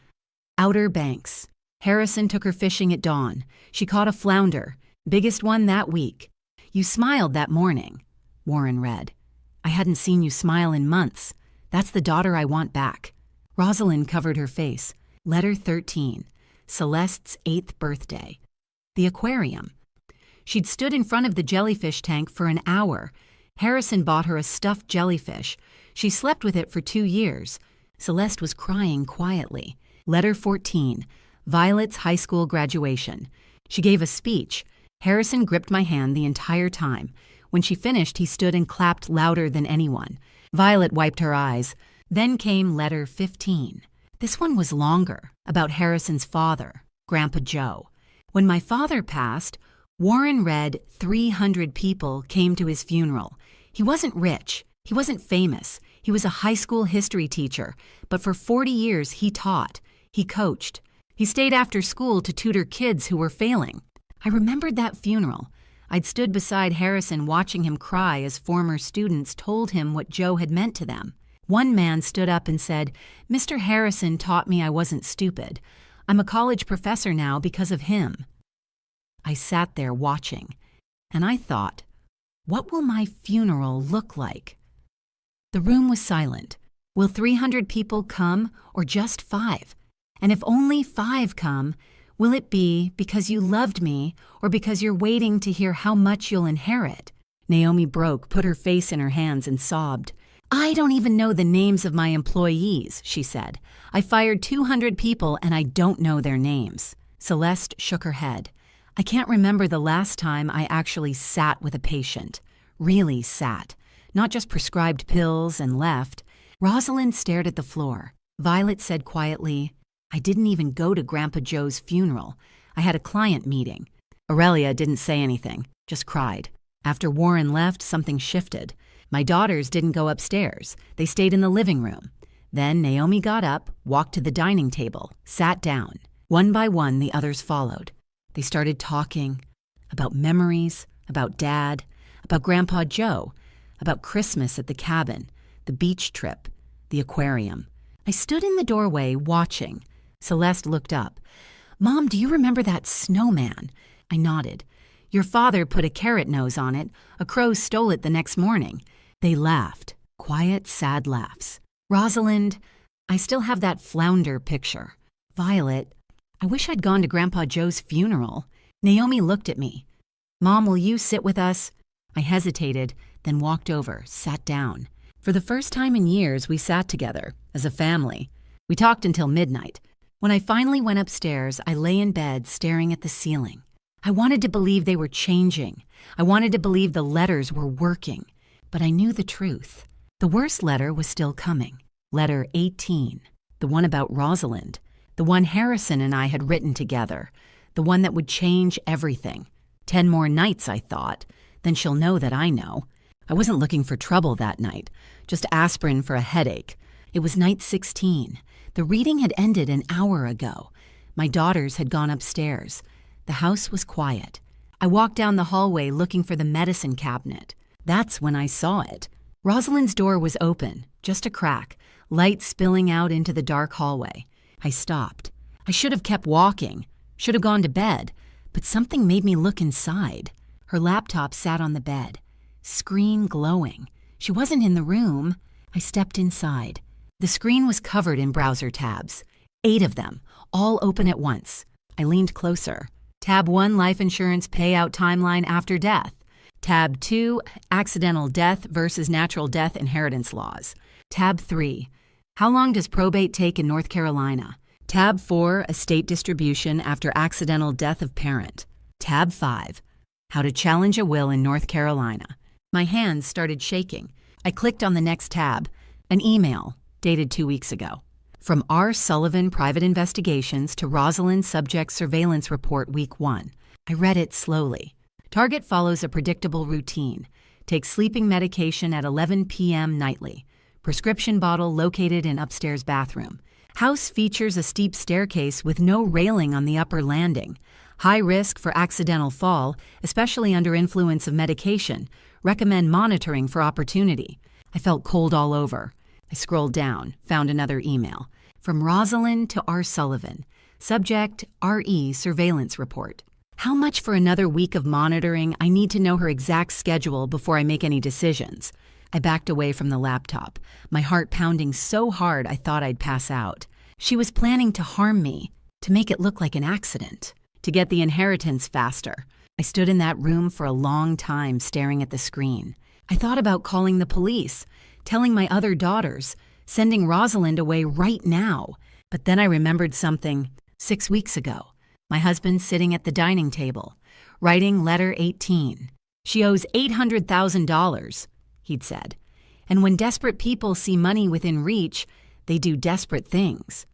Outer Banks. Harrison took her fishing at dawn. She caught a flounder, biggest one that week. You smiled that morning, Warren read. I hadn't seen you smile in months. That's the daughter I want back. Rosalind covered her face. Letter 13. Celeste's 8th birthday. The aquarium. She'd stood in front of the jellyfish tank for an hour. Harrison bought her a stuffed jellyfish. She slept with it for 2 years. Celeste was crying quietly. Letter 14. Violet's high school graduation. She gave a speech. Harrison gripped my hand the entire time. When she finished, he stood and clapped louder than anyone. Violet wiped her eyes. Then came letter 15. This one was longer, about Harrison's father, Grandpa Joe. When my father passed, Warren read 300 people came to his funeral. He wasn't rich. He wasn't famous. He was a high school history teacher, but for 40 years he taught. He coached. He stayed after school to tutor kids who were failing. I remembered that funeral. I'd stood beside Harrison watching him cry as former students told him what Joe had meant to them. One man stood up and said, "Mr. Harrison taught me I wasn't stupid. I'm a college professor now because of him." I sat there watching, and I thought, what will my funeral look like? The room was silent. Will 300 people come or just 5? And if only 5 come, will it be because you loved me or because you're waiting to hear how much you'll inherit? Naomi broke, put her face in her hands and sobbed. "I don't even know the names of my employees," she said. "I fired 200 people and I don't know their names." Celeste shook her head. "I can't remember the last time I actually sat with a patient. Really sat. Not just prescribed pills and left." Rosalind stared at the floor. Violet said quietly, "I didn't even go to Grandpa Joe's funeral. I had a client meeting." Aurelia didn't say anything, just cried. After Warren left, something shifted. My daughters didn't go upstairs. They stayed in the living room. Then Naomi got up, walked to the dining table, sat down. One by one, the others followed. They started talking about memories, about Dad, about Grandpa Joe, about Christmas at the cabin, the beach trip, the aquarium. I stood in the doorway watching. Celeste looked up. "Mom, do you remember that snowman?" I nodded. "Your father put a carrot nose on it. A crow stole it the next morning." They laughed, quiet, sad laughs. "Rosalind, I still have that flounder picture." "Violet, I wish I'd gone to Grandpa Joe's funeral." Naomi looked at me. "Mom, will you sit with us?" I hesitated, then walked over, sat down. For the first time in years, we sat together, as a family. We talked until midnight. When I finally went upstairs, I lay in bed staring at the ceiling. I wanted to believe they were changing. I wanted to believe the letters were working. But I knew the truth. The worst letter was still coming. Letter 18. The one about Rosalind. The one Harrison and I had written together. The one that would change everything. 10 more nights, I thought. Then she'll know that I know. I wasn't looking for trouble that night. Just aspirin for a headache. It was night 16. The reading had ended an hour ago. My daughters had gone upstairs. The house was quiet. I walked down the hallway looking for the medicine cabinet. That's when I saw it. Rosalind's door was open, just a crack, light spilling out into the dark hallway. I stopped. I should have kept walking, should have gone to bed, but something made me look inside. Her laptop sat on the bed, screen glowing. She wasn't in the room. I stepped inside. The screen was covered in browser tabs, 8 of them, all open at once. I leaned closer. Tab 1, life insurance payout timeline after death. Tab 2, accidental death versus natural death inheritance laws. Tab 3, how long does probate take in North Carolina? Tab 4, estate distribution after accidental death of parent. Tab 5, how to challenge a will in North Carolina. My hands started shaking. I clicked on the next tab, an email dated 2 weeks ago. From R. Sullivan Private Investigations to Rosalind Subject Surveillance Report Week 1. I read it slowly. Target follows a predictable routine. Takes sleeping medication at 11 p.m. nightly. Prescription bottle located in upstairs bathroom. House features a steep staircase with no railing on the upper landing. High risk for accidental fall, especially under influence of medication. Recommend monitoring for opportunity. I felt cold all over. I scrolled down, found another email. From Rosalind to R. Sullivan. Subject, RE Surveillance Report. How much for another week of monitoring? I need to know her exact schedule before I make any decisions. I backed away from the laptop, my heart pounding so hard I thought I'd pass out. She was planning to harm me, to make it look like an accident, to get the inheritance faster. I stood in that room for a long time staring at the screen. I thought about calling the police, telling my other daughters, sending Rosalind away right now. But then I remembered something 6 weeks ago. My husband sitting at the dining table, writing letter 18. She owes $800,000, he'd said. And when desperate people see money within reach, they do desperate things.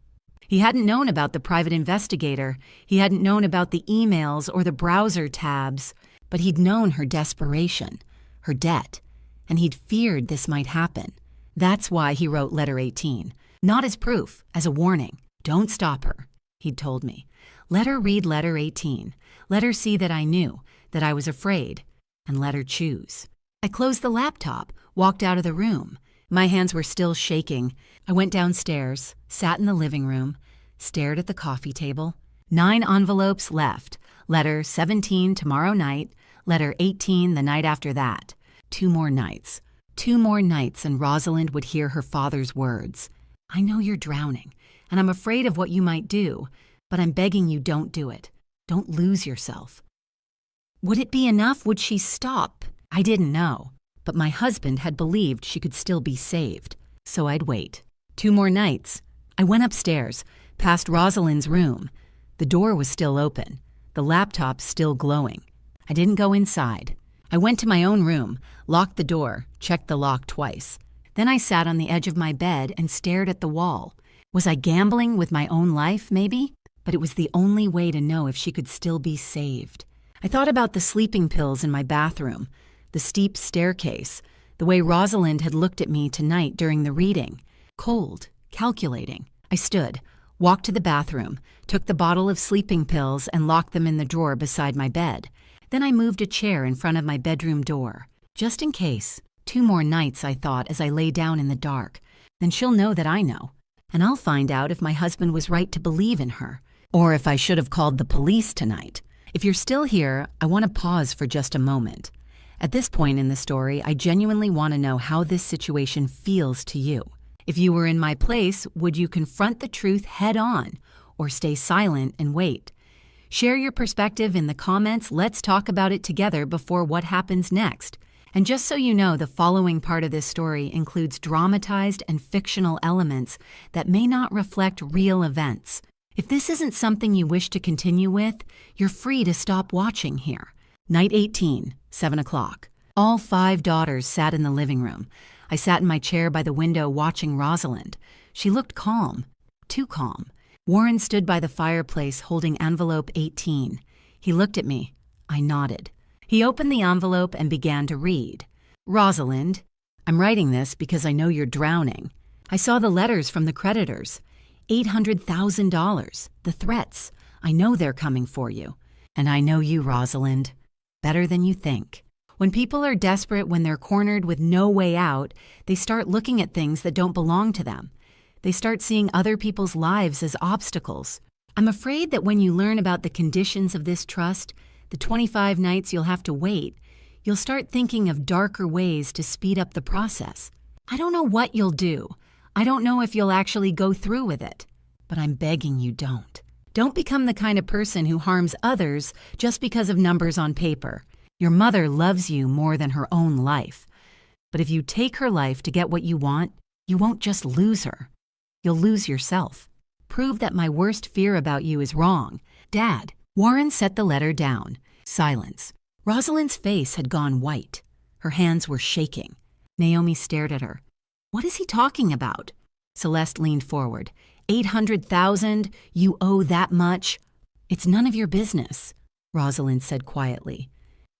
He hadn't known about the private investigator. He hadn't known about the emails or the browser tabs, but he'd known her desperation, her debt, and he'd feared this might happen. That's why he wrote letter 18, not as proof, as a warning. Don't stop her. he'd told me. Let her read letter 18. Let her see that I knew, that I was afraid, and let her choose. I closed the laptop, walked out of the room. My hands were still shaking. I went downstairs, sat in the living room, stared at the coffee table. 9 envelopes left. Letter 17 tomorrow night, letter 18 the night after that. 2 more nights. 2 more nights and Rosalind would hear her father's words. I know you're drowning, and I'm afraid of what you might do, but I'm begging you don't do it. Don't lose yourself. Would it be enough? Would she stop? I didn't know, but my husband had believed she could still be saved, so I'd wait. 2 more nights. I went upstairs, past Rosalind's room. The door was still open, the laptop still glowing. I didn't go inside. I went to my own room, locked the door, checked the lock twice. Then I sat on the edge of my bed and stared at the wall. Was I gambling with my own life, maybe? But it was the only way to know if she could still be saved. I thought about the sleeping pills in my bathroom, the steep staircase, the way Rosalind had looked at me tonight during the reading. Cold, calculating. I stood, walked to the bathroom, took the bottle of sleeping pills and locked them in the drawer beside my bed. Then I moved a chair in front of my bedroom door. Just in case. 2 more nights, I thought, as I lay down in the dark. Then she'll know that I know. And I'll find out if my husband was right to believe in her, or if I should have called the police tonight. If you're still here, I want to pause for just a moment. At this point in the story, I genuinely want to know how this situation feels to you. If you were in my place, would you confront the truth head on, or stay silent and wait? Share your perspective in the comments. Let's talk about it together before what happens next. And just so you know, the following part of this story includes dramatized and fictional elements that may not reflect real events. If this isn't something you wish to continue with, you're free to stop watching here. Night 18, 7 o'clock. All 5 daughters sat in the living room. I sat in my chair by the window watching Rosalind. She looked calm, too calm. Warren stood by the fireplace holding envelope 18. He looked at me. I nodded. He opened the envelope and began to read. Rosalind, I'm writing this because I know you're drowning. I saw the letters from the creditors. $800,000. The threats. I know they're coming for you. And I know you, Rosalind, better than you think. When people are desperate, when they're cornered with no way out, they start looking at things that don't belong to them. They start seeing other people's lives as obstacles. I'm afraid that when you learn about the conditions of this trust, the 25 nights you'll have to wait, you'll start thinking of darker ways to speed up the process. I don't know what you'll do. I don't know if you'll actually go through with it. But I'm begging you don't. Don't become the kind of person who harms others just because of numbers on paper. Your mother loves you more than her own life. But if you take her life to get what you want, you won't just lose her. You'll lose yourself. Prove that my worst fear about you is wrong. Dad. Warren set the letter down. Silence. Rosalind's face had gone white. Her hands were shaking. Naomi stared at her. What is he talking about? Celeste leaned forward. 800,000? You owe that much? It's none of your business, Rosalind said quietly.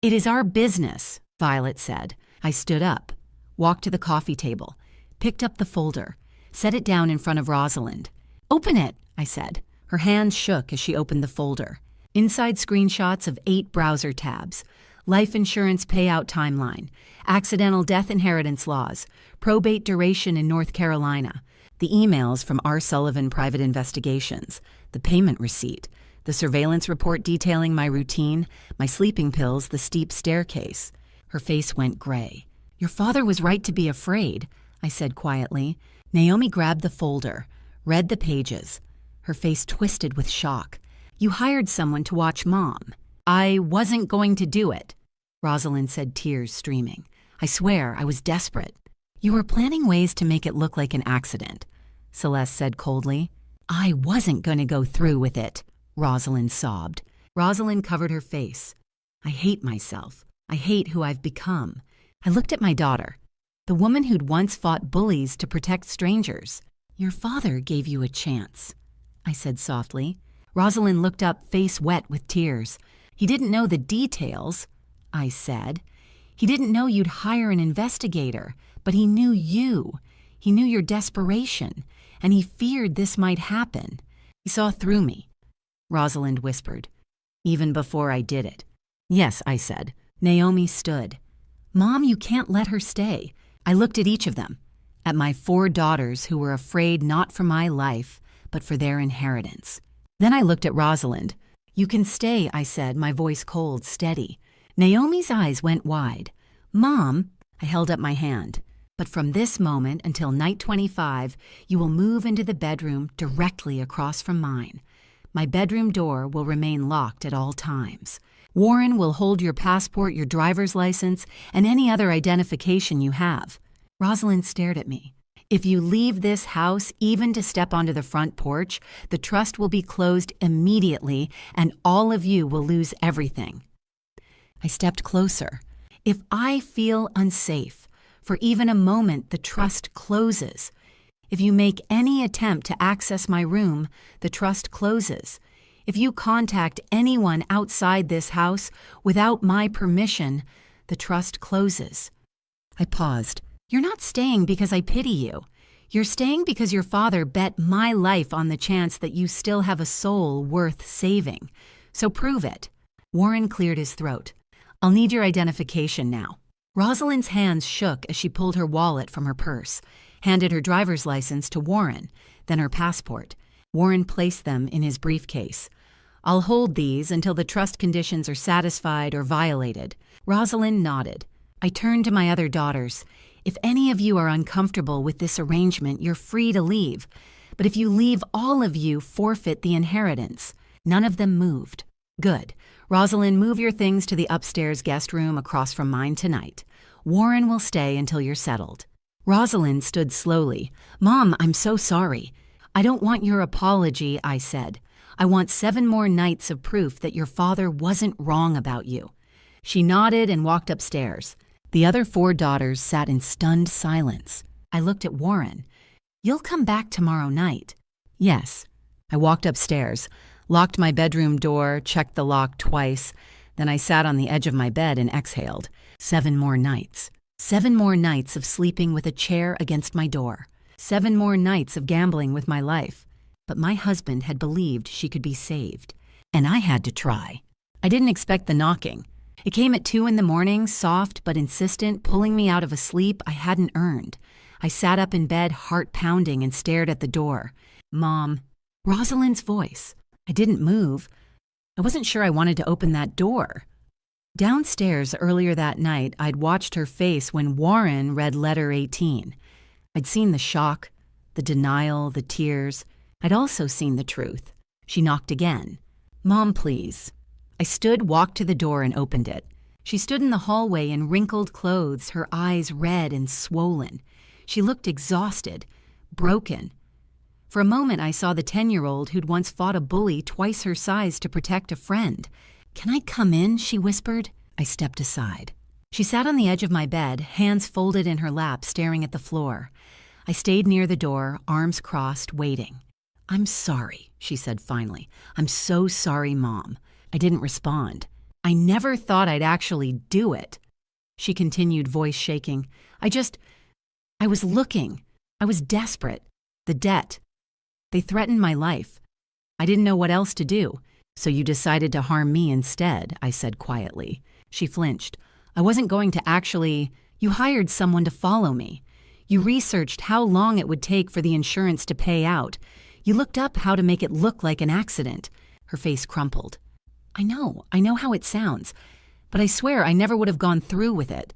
It is our business, Violet said. I stood up, walked to the coffee table, picked up the folder, set it down in front of Rosalind. Open it, I said. Her hands shook as she opened the folder. Inside screenshots of 8 browser tabs. Life insurance payout timeline, accidental death inheritance laws, probate duration in North Carolina, the emails from R. Sullivan Private Investigations, the payment receipt, the surveillance report detailing my routine, my sleeping pills, the steep staircase. Her face went gray. Your father was right to be afraid, I said quietly. Naomi grabbed the folder, read the pages. Her face twisted with shock. You hired someone to watch Mom. I wasn't going to do it, Rosalind said, tears streaming. I swear, I was desperate. You were planning ways to make it look like an accident, Celeste said coldly. I wasn't going to go through with it, Rosalind sobbed. Rosalind covered her face. I hate myself. I hate who I've become. I looked at my daughter, the woman who'd once fought bullies to protect strangers. Your father gave you a chance, I said softly. Rosalind looked up, face wet with tears. He didn't know the details, I said. He didn't know you'd hire an investigator, but he knew you. He knew your desperation, and he feared this might happen. He saw through me. Rosalind whispered. Even before I did it. Yes, I said. Naomi stood. Mom, you can't let her stay. I looked at each of them, at my 4 daughters who were afraid not for my life, but for their inheritance. Then I looked at Rosalind. You can stay, I said, my voice cold, steady. Naomi's eyes went wide. Mom, I held up my hand. But from this moment until night 25, you will move into the bedroom directly across from mine. My bedroom door will remain locked at all times. Warren will hold your passport, your driver's license, and any other identification you have. Rosalind stared at me. If you leave this house, even to step onto the front porch, the trust will be closed immediately, and all of you will lose everything. I stepped closer. If I feel unsafe, for even a moment, the trust closes. If you make any attempt to access my room, the trust closes. If you contact anyone outside this house without my permission, the trust closes. I paused. You're not staying because I pity you. You're staying because your father bet my life on the chance that you still have a soul worth saving. So prove it. Warren cleared his throat. I'll need your identification now. Rosalind's hands shook as she pulled her wallet from her purse, handed her driver's license to Warren, then her passport. Warren placed them in his briefcase. I'll hold these until the trust conditions are satisfied or violated. Rosalind nodded. I turned to my other daughters. If any of you are uncomfortable with this arrangement, you're free to leave. But if you leave, all of you forfeit the inheritance. None of them moved. Good. Rosalind, move your things to the upstairs guest room across from mine tonight. Warren will stay until you're settled. Rosalind stood slowly. Mom, I'm so sorry. I don't want your apology, I said. I want 7 more nights of proof that your father wasn't wrong about you. She nodded and walked upstairs. The other 4 daughters sat in stunned silence. I looked at Warren. You'll come back tomorrow night. Yes. I walked upstairs, locked my bedroom door, checked the lock twice. Then I sat on the edge of my bed and exhaled. 7 more nights. 7 more nights of sleeping with a chair against my door. 7 more nights of gambling with my life. But my husband had believed she could be saved, and I had to try. I didn't expect the knocking. It came at 2 a.m, soft but insistent, pulling me out of a sleep I hadn't earned. I sat up in bed, heart pounding, and stared at the door. Mom. Rosalind's voice. I didn't move. I wasn't sure I wanted to open that door. Downstairs earlier that night, I'd watched her face when Warren read letter 18. I'd seen the shock, the denial, the tears. I'd also seen the truth. She knocked again. Mom, please. I stood, walked to the door, and opened it. She stood in the hallway in wrinkled clothes, her eyes red and swollen. She looked exhausted, broken. For a moment, I saw the 10-year-old who'd once fought a bully twice her size to protect a friend. Can I come in? She whispered. I stepped aside. She sat on the edge of my bed, hands folded in her lap, staring at the floor. I stayed near the door, arms crossed, waiting. I'm sorry, she said finally. I'm so sorry, Mom. I didn't respond. I never thought I'd actually do it. She continued, voice shaking. I was looking. I was desperate. The debt. They threatened my life. I didn't know what else to do. So you decided to harm me instead, I said quietly. She flinched. I wasn't going to actually. You hired someone to follow me. You researched how long it would take for the insurance to pay out. You looked up how to make it look like an accident. Her face crumpled. I know how it sounds, but I swear I never would have gone through with it.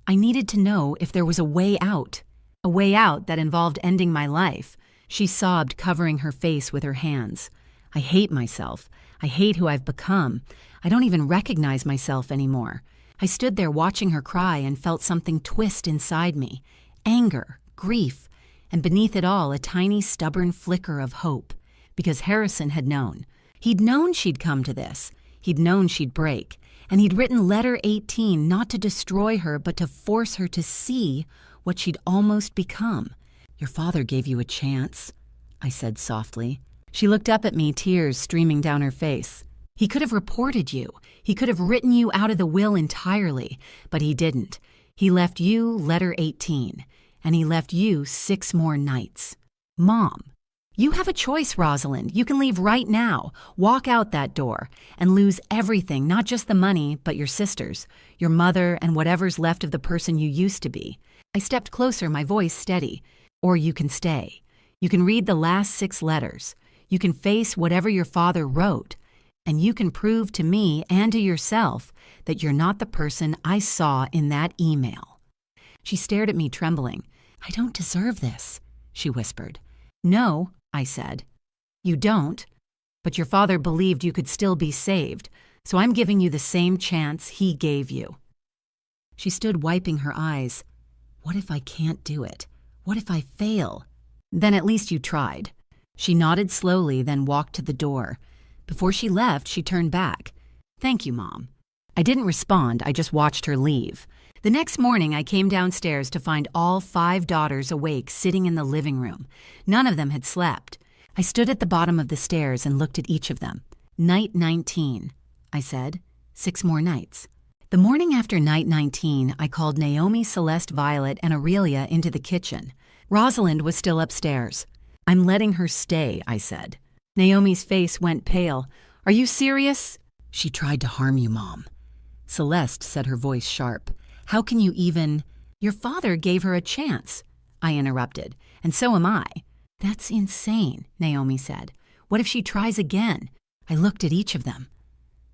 I needed to know if there was a way out that involved ending my life. She sobbed, covering her face with her hands. I hate myself. I hate who I've become. I don't even recognize myself anymore. I stood there watching her cry and felt something twist inside me. Anger, grief, and beneath it all a tiny stubborn flicker of hope. Because Harrison had known. He'd known she'd come to this. He'd known she'd break. And he'd written letter 18 not to destroy her but to force her to see what she'd almost become. Your father gave you a chance, I said softly. She looked up at me, tears streaming down her face. He could have reported you. He could have written you out of the will entirely, but he didn't. He left you letter 18, and he left you 6 more nights. Mom, You have a choice, Rosalind. You can leave right now, walk out that door, and lose everything, not just the money, but your sisters, your mother, and whatever's left of the person you used to be. I stepped closer, my voice steady. Or you can stay. You can read the last 6 letters. You can face whatever your father wrote. And you can prove to me and to yourself that you're not the person I saw in that email. She stared at me, trembling. I don't deserve this, she whispered. No, I said. You don't, but your father believed you could still be saved, so I'm giving you the same chance he gave you. She stood wiping her eyes. What if I can't do it? What if I fail? Then at least you tried. She nodded slowly, then walked to the door. Before she left, she turned back. Thank you, Mom. I didn't respond, I just watched her leave. The next morning, I came downstairs to find all 5 daughters awake, sitting in the living room. None of them had slept. I stood at the bottom of the stairs and looked at each of them. Night 19, I said. 6 more nights. The morning after night 19, I called Naomi, Celeste, Violet, and Aurelia into the kitchen. Rosalind was still upstairs. I'm letting her stay, I said. Naomi's face went pale. Are you serious? She tried to harm you, Mom. Celeste said, her voice sharp. How can you even— Your father gave her a chance, I interrupted, and so am I. That's insane, Naomi said. What if she tries again? I looked at each of them.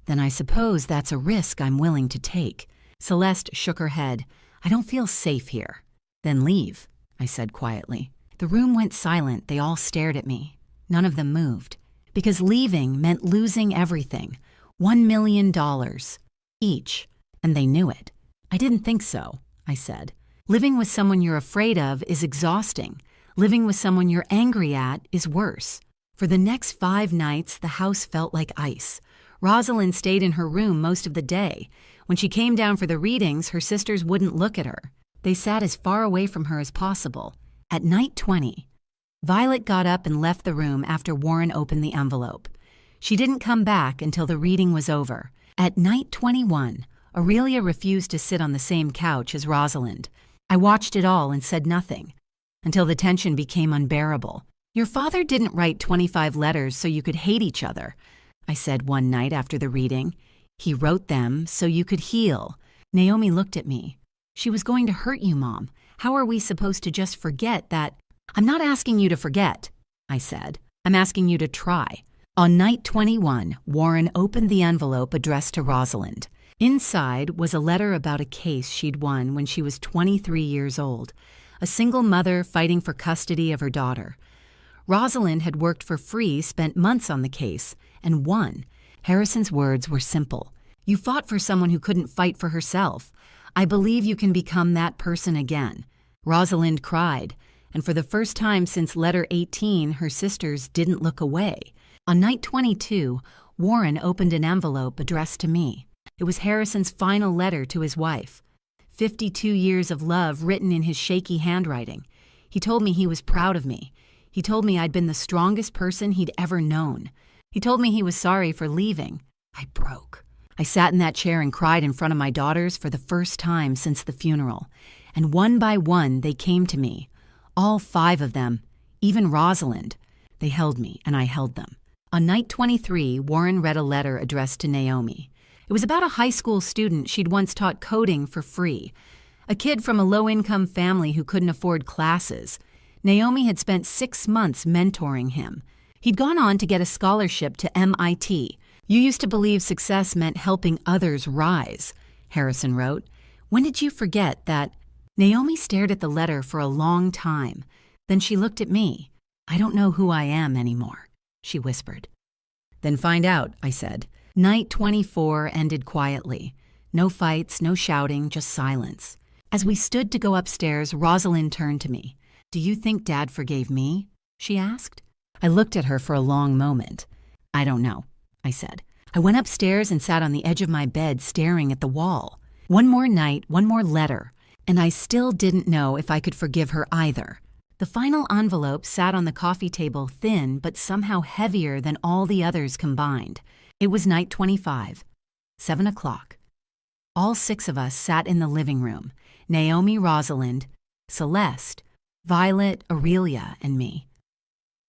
Then I suppose that's a risk I'm willing to take. Celeste shook her head. I don't feel safe here. Then leave, I said quietly. The room went silent. They all stared at me. None of them moved. Because leaving meant losing everything. $1 million. Each. And they knew it. I didn't think so, I said. Living with someone you're afraid of is exhausting. Living with someone you're angry at is worse. For the next 5 nights, the house felt like ice. Rosalind stayed in her room most of the day. When she came down for the readings, her sisters wouldn't look at her. They sat as far away from her as possible. At night 20, Violet got up and left the room after Warren opened the envelope. She didn't come back until the reading was over. At night 21, Aurelia refused to sit on the same couch as Rosalind. I watched it all and said nothing, until the tension became unbearable. Your father didn't write 25 letters so you could hate each other, I said one night after the reading. He wrote them so you could heal. Naomi looked at me. She was going to hurt you, Mom. How are we supposed to just forget that? I'm not asking you to forget, I said. I'm asking you to try. On night 21, Warren opened the envelope addressed to Rosalind. Inside was a letter about a case she'd won when she was 23 years old, a single mother fighting for custody of her daughter. Rosalind had worked for free, spent months on the case, and won. Harrison's words were simple. You fought for someone who couldn't fight for herself. I believe you can become that person again. Rosalind cried, and for the first time since letter 18, her sisters didn't look away. On night 22, Warren opened an envelope addressed to me. It was Harrison's final letter to his wife. 52 years of love written in his shaky handwriting. He told me he was proud of me. He told me I'd been the strongest person he'd ever known. He told me he was sorry for leaving. I broke. I sat in that chair and cried in front of my daughters for the first time since the funeral. And one by one, they came to me. All 5 of them, even Rosalind. They held me, and I held them. On night 23, Warren read a letter addressed to Naomi. It was about a high school student she'd once taught coding for free. A kid from a low-income family who couldn't afford classes. Naomi had spent 6 months mentoring him. He'd gone on to get a scholarship to MIT. You used to believe success meant helping others rise, Harrison wrote. When did you forget that? Naomi stared at the letter for a long time. Then she looked at me. I don't know who I am anymore, she whispered. Then find out, I said. Night 24 ended quietly. No fights, no shouting, just silence. As we stood to go upstairs, Rosalind turned to me. Do you think Dad forgave me? She asked. I looked at her for a long moment. I don't know, I said. I went upstairs and sat on the edge of my bed staring at the wall. One more night, one more letter, and I still didn't know if I could forgive her either. The final envelope sat on the coffee table, thin but somehow heavier than all the others combined. It was night 25, 7 o'clock. All 6 of us sat in the living room. Naomi, Rosalind, Celeste, Violet, Aurelia, and me.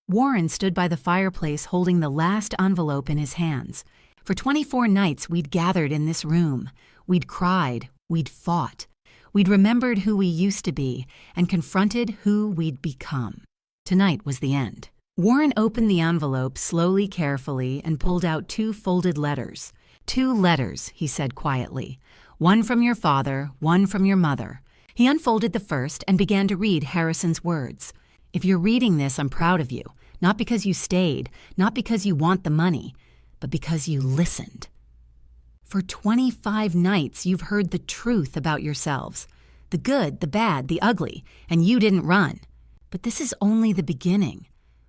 Warren stood by the fireplace holding the last envelope in his hands. For 24 nights we'd gathered in this room. We'd cried, we'd fought. We'd remembered who we used to be and confronted who we'd become. Tonight was the end. Warren opened the envelope slowly, carefully, and pulled out 2 folded letters. 2 letters, he said quietly. One from your father, one from your mother. He unfolded the first and began to read Harrison's words. If you're reading this, I'm proud of you. Not because you stayed, not because you want the money, but because you listened. For 25 nights, you've heard the truth about yourselves. The good, the bad, the ugly, and you didn't run. But this is only the beginning.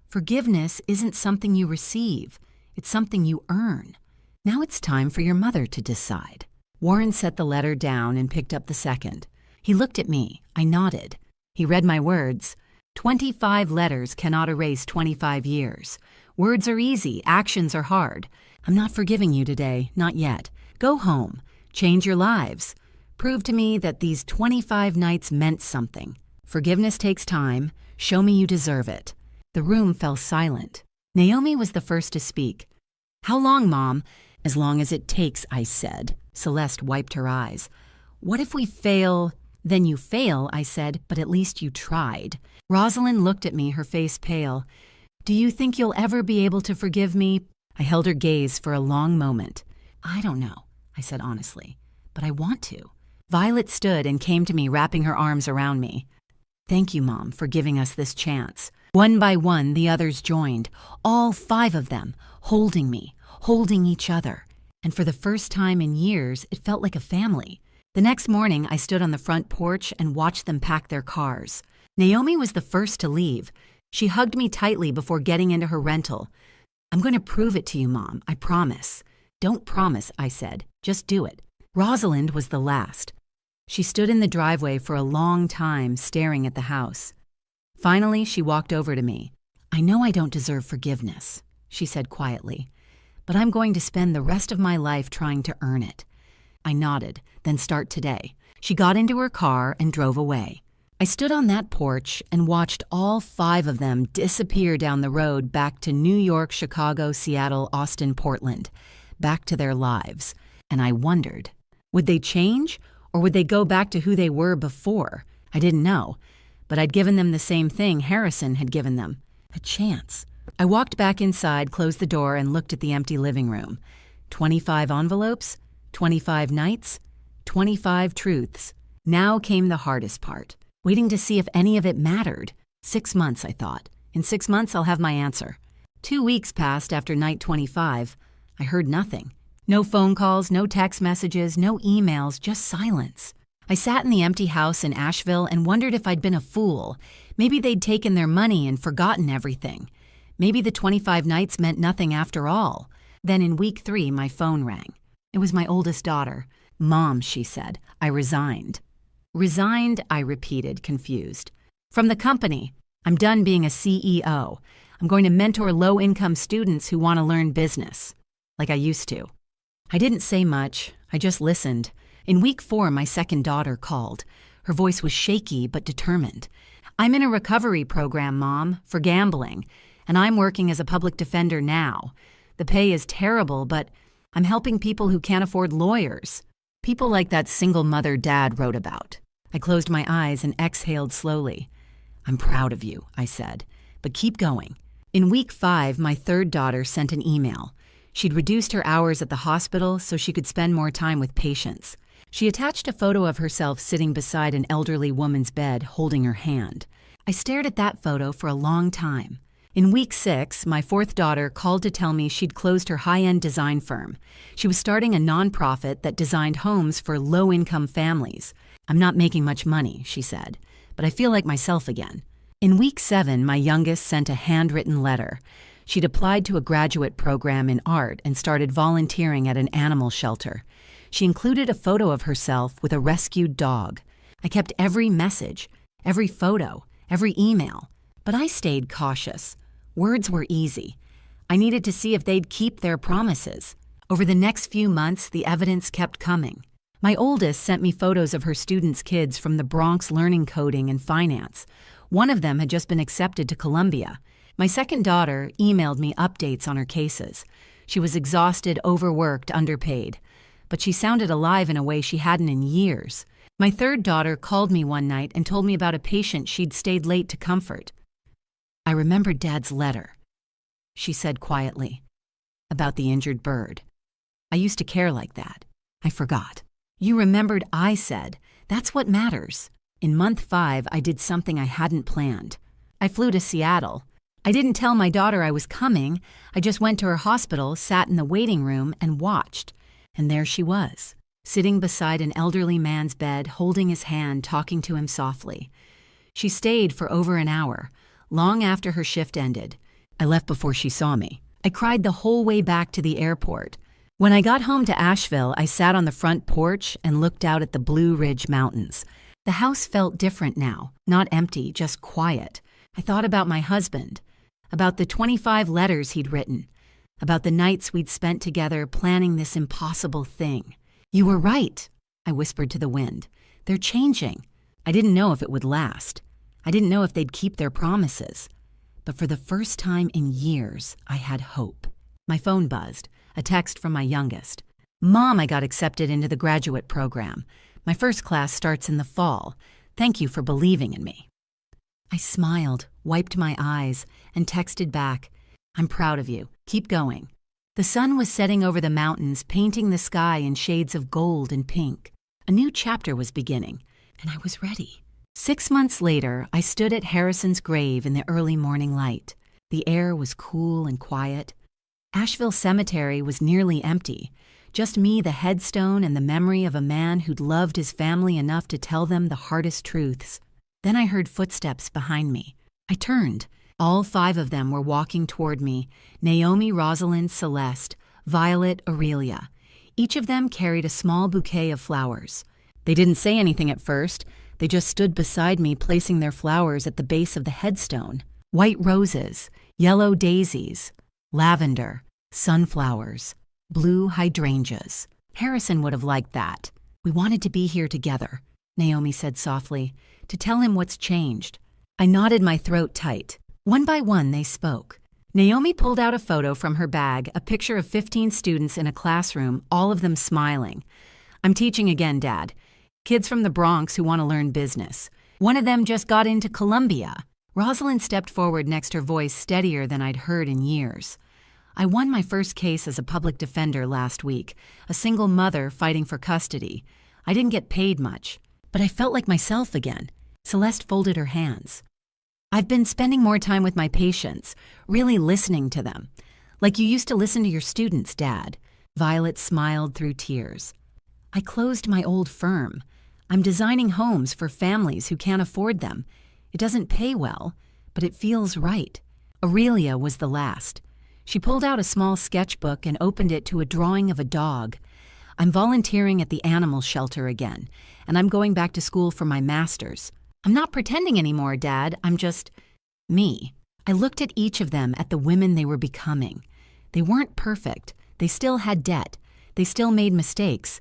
Forgiveness isn't something you receive. It's something you earn. Now it's time for your mother to decide. Warren set the letter down and picked up the second. He looked at me. I nodded. He read my words. 25 letters cannot erase 25 years. Words are easy, actions are hard. I'm not forgiving you today, not yet. Go home. Change your lives. Prove to me that these 25 nights meant something. Forgiveness takes time. Show me you deserve it. The room fell silent. Naomi was the first to speak. How long, Mom? As long as it takes, I said. Celeste wiped her eyes. What if we fail? Then you fail, I said, but at least you tried. Rosalind looked at me, her face pale. Do you think you'll ever be able to forgive me? I held her gaze for a long moment. I don't know, I said honestly, but I want to. Violet stood and came to me, wrapping her arms around me. Thank you, Mom, for giving us this chance. One by one, the others joined, all 5 of them, holding me, holding each other. And for the first time in years, it felt like a family. The next morning, I stood on the front porch and watched them pack their cars. Naomi was the first to leave. She hugged me tightly before getting into her rental. I'm going to prove it to you, Mom, I promise. Don't promise, I said. Just do it. Rosalind was the last. She stood in the driveway for a long time, staring at the house. Finally, she walked over to me. I know I don't deserve forgiveness, she said quietly, but I'm going to spend the rest of my life trying to earn it. I nodded, then start today. She got into her car and drove away. I stood on that porch and watched all 5 of them disappear down the road back to New York, Chicago, Seattle, Austin, Portland, back to their lives. And I wondered, would they change or would they go back to who they were before? I didn't know, but I'd given them the same thing Harrison had given them, a chance. I walked back inside, closed the door, and looked at the empty living room. 25 envelopes, 25 nights, 25 truths. Now came the hardest part. Waiting to see if any of it mattered. 6 months, I thought. In 6 months, I'll have my answer. 2 weeks passed after night 25. I heard nothing. No phone calls, no text messages, no emails, just silence. I sat in the empty house in Asheville and wondered if I'd been a fool. Maybe they'd taken their money and forgotten everything. Maybe the 25 nights meant nothing after all. Then in week 3, my phone rang. It was my oldest daughter. Mom, she said, I resigned. Resigned, I repeated, confused. From the company. I'm done being a CEO. I'm going to mentor low-income students who want to learn business, like I used to. I didn't say much. I just listened. In week 4, my second daughter called. Her voice was shaky but determined. I'm in a recovery program, Mom, for gambling, and I'm working as a public defender now. The pay is terrible, but I'm helping people who can't afford lawyers. People like that single mother Dad wrote about. I closed my eyes and exhaled slowly. I'm proud of you, I said, but keep going. In week 5, my third daughter sent an email. She'd reduced her hours at the hospital so she could spend more time with patients. She attached a photo of herself sitting beside an elderly woman's bed, holding her hand. I stared at that photo for a long time. In week 6, my fourth daughter called to tell me she'd closed her high-end design firm. She was starting a nonprofit that designed homes for low-income families. I'm not making much money, she said, but I feel like myself again. In week 7, my youngest sent a handwritten letter. She'd applied to a graduate program in art and started volunteering at an animal shelter. She included a photo of herself with a rescued dog. I kept every message, every photo, every email, but I stayed cautious. Words were easy. I needed to see if they'd keep their promises. Over the next few months, the evidence kept coming. My oldest sent me photos of her students' kids from the Bronx learning coding and finance. One of them had just been accepted to Columbia. My second daughter emailed me updates on her cases. She was exhausted, overworked, underpaid. But she sounded alive in a way she hadn't in years. My third daughter called me one night and told me about a patient she'd stayed late to comfort. I remembered Dad's letter. She said quietly, about the injured bird. I used to care like that. I forgot. You remembered I said, that's what matters. In month 5, I did something I hadn't planned. I flew to Seattle. I didn't tell my daughter I was coming. I just went to her hospital, sat in the waiting room, and watched. And there she was, sitting beside an elderly man's bed, holding his hand, talking to him softly. She stayed for over an hour, long after her shift ended. I left before she saw me. I cried the whole way back to the airport. When I got home to Asheville, I sat on the front porch and looked out at the Blue Ridge Mountains. The house felt different now, not empty, just quiet. I thought about my husband, about the 25 letters he'd written, about the nights we'd spent together planning this impossible thing. You were right, I whispered to the wind. They're changing. I didn't know if it would last. I didn't know if they'd keep their promises. But for the first time in years, I had hope. My phone buzzed, a text from my youngest. Mom, I got accepted into the graduate program. My first class starts in the fall. Thank you for believing in me. I smiled, wiped my eyes, and texted back, I'm proud of you. Keep going. The sun was setting over the mountains, painting the sky in shades of gold and pink. A new chapter was beginning, and I was ready. 6 months later, I stood at Harrison's grave in the early morning light. The air was cool and quiet. Asheville Cemetery was nearly empty. Just me, the headstone, and the memory of a man who'd loved his family enough to tell them the hardest truths. Then I heard footsteps behind me. I turned. All 5 of them were walking toward me, Naomi, Rosalind, Celeste, Violet, Aurelia. Each of them carried a small bouquet of flowers. They didn't say anything at first. They just stood beside me, placing their flowers at the base of the headstone. White roses, yellow daisies, lavender, sunflowers, blue hydrangeas. Harrison would have liked that. We wanted to be here together, Naomi said softly, to tell him what's changed. I knotted my throat tight. One by one, they spoke. Naomi pulled out a photo from her bag, a picture of 15 students in a classroom, all of them smiling. I'm teaching again, Dad. Kids from the Bronx who want to learn business. One of them just got into Columbia. Rosalind stepped forward next, her voice steadier than I'd heard in years. I won my first case as a public defender last week, a single mother fighting for custody. I didn't get paid much, but I felt like myself again. Celeste folded her hands. I've been spending more time with my patients, really listening to them. Like you used to listen to your students, Dad. Violet smiled through tears. I closed my old firm. I'm designing homes for families who can't afford them. It doesn't pay well, but it feels right. Aurelia was the last. She pulled out a small sketchbook and opened it to a drawing of a dog. I'm volunteering at the animal shelter again, and I'm going back to school for my master's. I'm not pretending anymore, Dad. I'm just me. I looked at each of them, at the women they were becoming. They weren't perfect. They still had debt. They still made mistakes.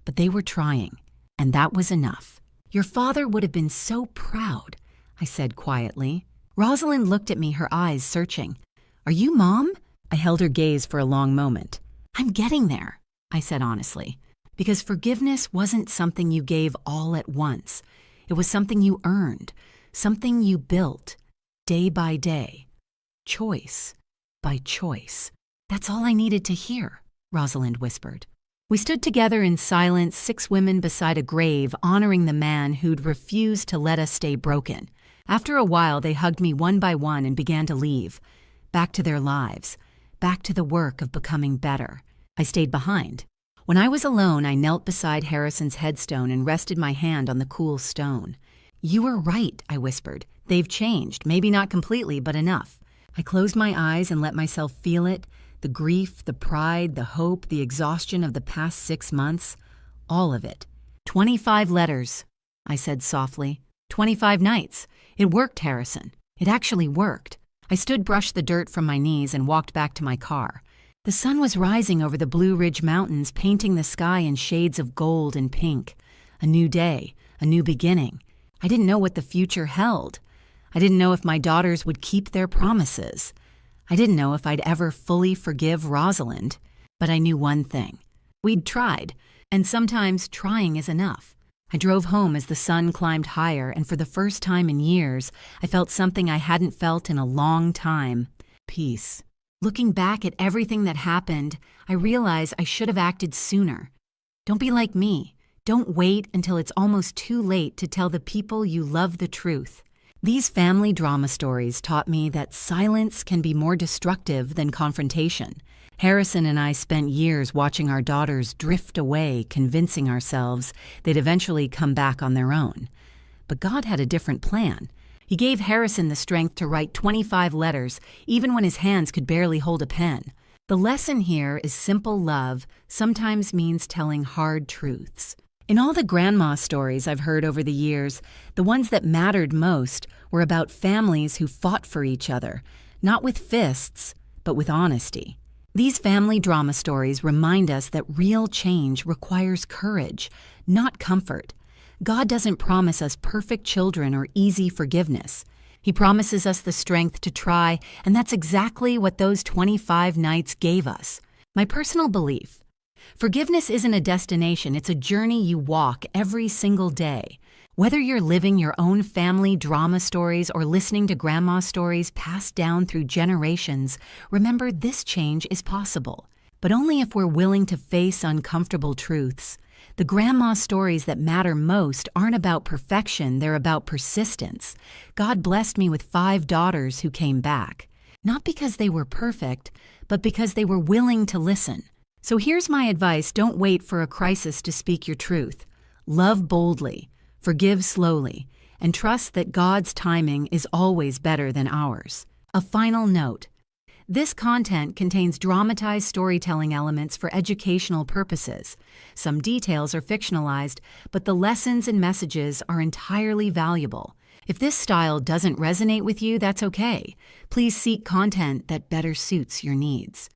But they were trying, and that was enough. Your father would have been so proud, I said quietly. Rosalind looked at me, her eyes searching. Are you Mom? I held her gaze for a long moment. I'm getting there, I said honestly, because forgiveness wasn't something you gave all at once. It was something you earned, something you built, day by day, choice by choice. That's all I needed to hear, Rosalind whispered. We stood together in silence, 6 women beside a grave, honoring the man who'd refused to let us stay broken. After a while, they hugged me one by one and began to leave, back to their lives, back to the work of becoming better. I stayed behind. When I was alone, I knelt beside Harrison's headstone and rested my hand on the cool stone. You were right, I whispered. They've changed, maybe not completely, but enough. I closed my eyes and let myself feel it, the grief, the pride, the hope, the exhaustion of the past 6 months, all of it. 25 letters, I said softly. 25 nights. It worked, Harrison. It actually worked. I stood, brushed the dirt from my knees, and walked back to my car. The sun was rising over the Blue Ridge Mountains, painting the sky in shades of gold and pink. A new day, a new beginning. I didn't know what the future held. I didn't know if my daughters would keep their promises. I didn't know if I'd ever fully forgive Rosalind. But I knew one thing. We'd tried, and sometimes trying is enough. I drove home as the sun climbed higher, and for the first time in years, I felt something I hadn't felt in a long time: peace. Looking back at everything that happened, I realize I should have acted sooner. Don't be like me. Don't wait until it's almost too late to tell the people you love the truth. These family drama stories taught me that silence can be more destructive than confrontation. Harrison and I spent years watching our daughters drift away, convincing ourselves they'd eventually come back on their own. But God had a different plan. He gave Harrison the strength to write 25 letters, even when his hands could barely hold a pen. The lesson here is simple love sometimes means telling hard truths. In all the grandma stories I've heard over the years, the ones that mattered most were about families who fought for each other, not with fists, but with honesty. These family drama stories remind us that real change requires courage, not comfort. God doesn't promise us perfect children or easy forgiveness. He promises us the strength to try, and that's exactly what those 25 nights gave us. My personal belief: forgiveness isn't a destination, it's a journey you walk every single day. Whether you're living your own family drama stories or listening to grandma stories passed down through generations, remember this change is possible. But only if we're willing to face uncomfortable truths. The grandma stories that matter most aren't about perfection, they're about persistence. God blessed me with 5 daughters who came back. Not because they were perfect, but because they were willing to listen. So here's my advice: don't wait for a crisis to speak your truth. Love boldly, forgive slowly, and trust that God's timing is always better than ours. A final note: this content contains dramatized storytelling elements for educational purposes. Some details are fictionalized, but the lessons and messages are entirely valuable. If this style doesn't resonate with you, that's okay. Please seek content that better suits your needs.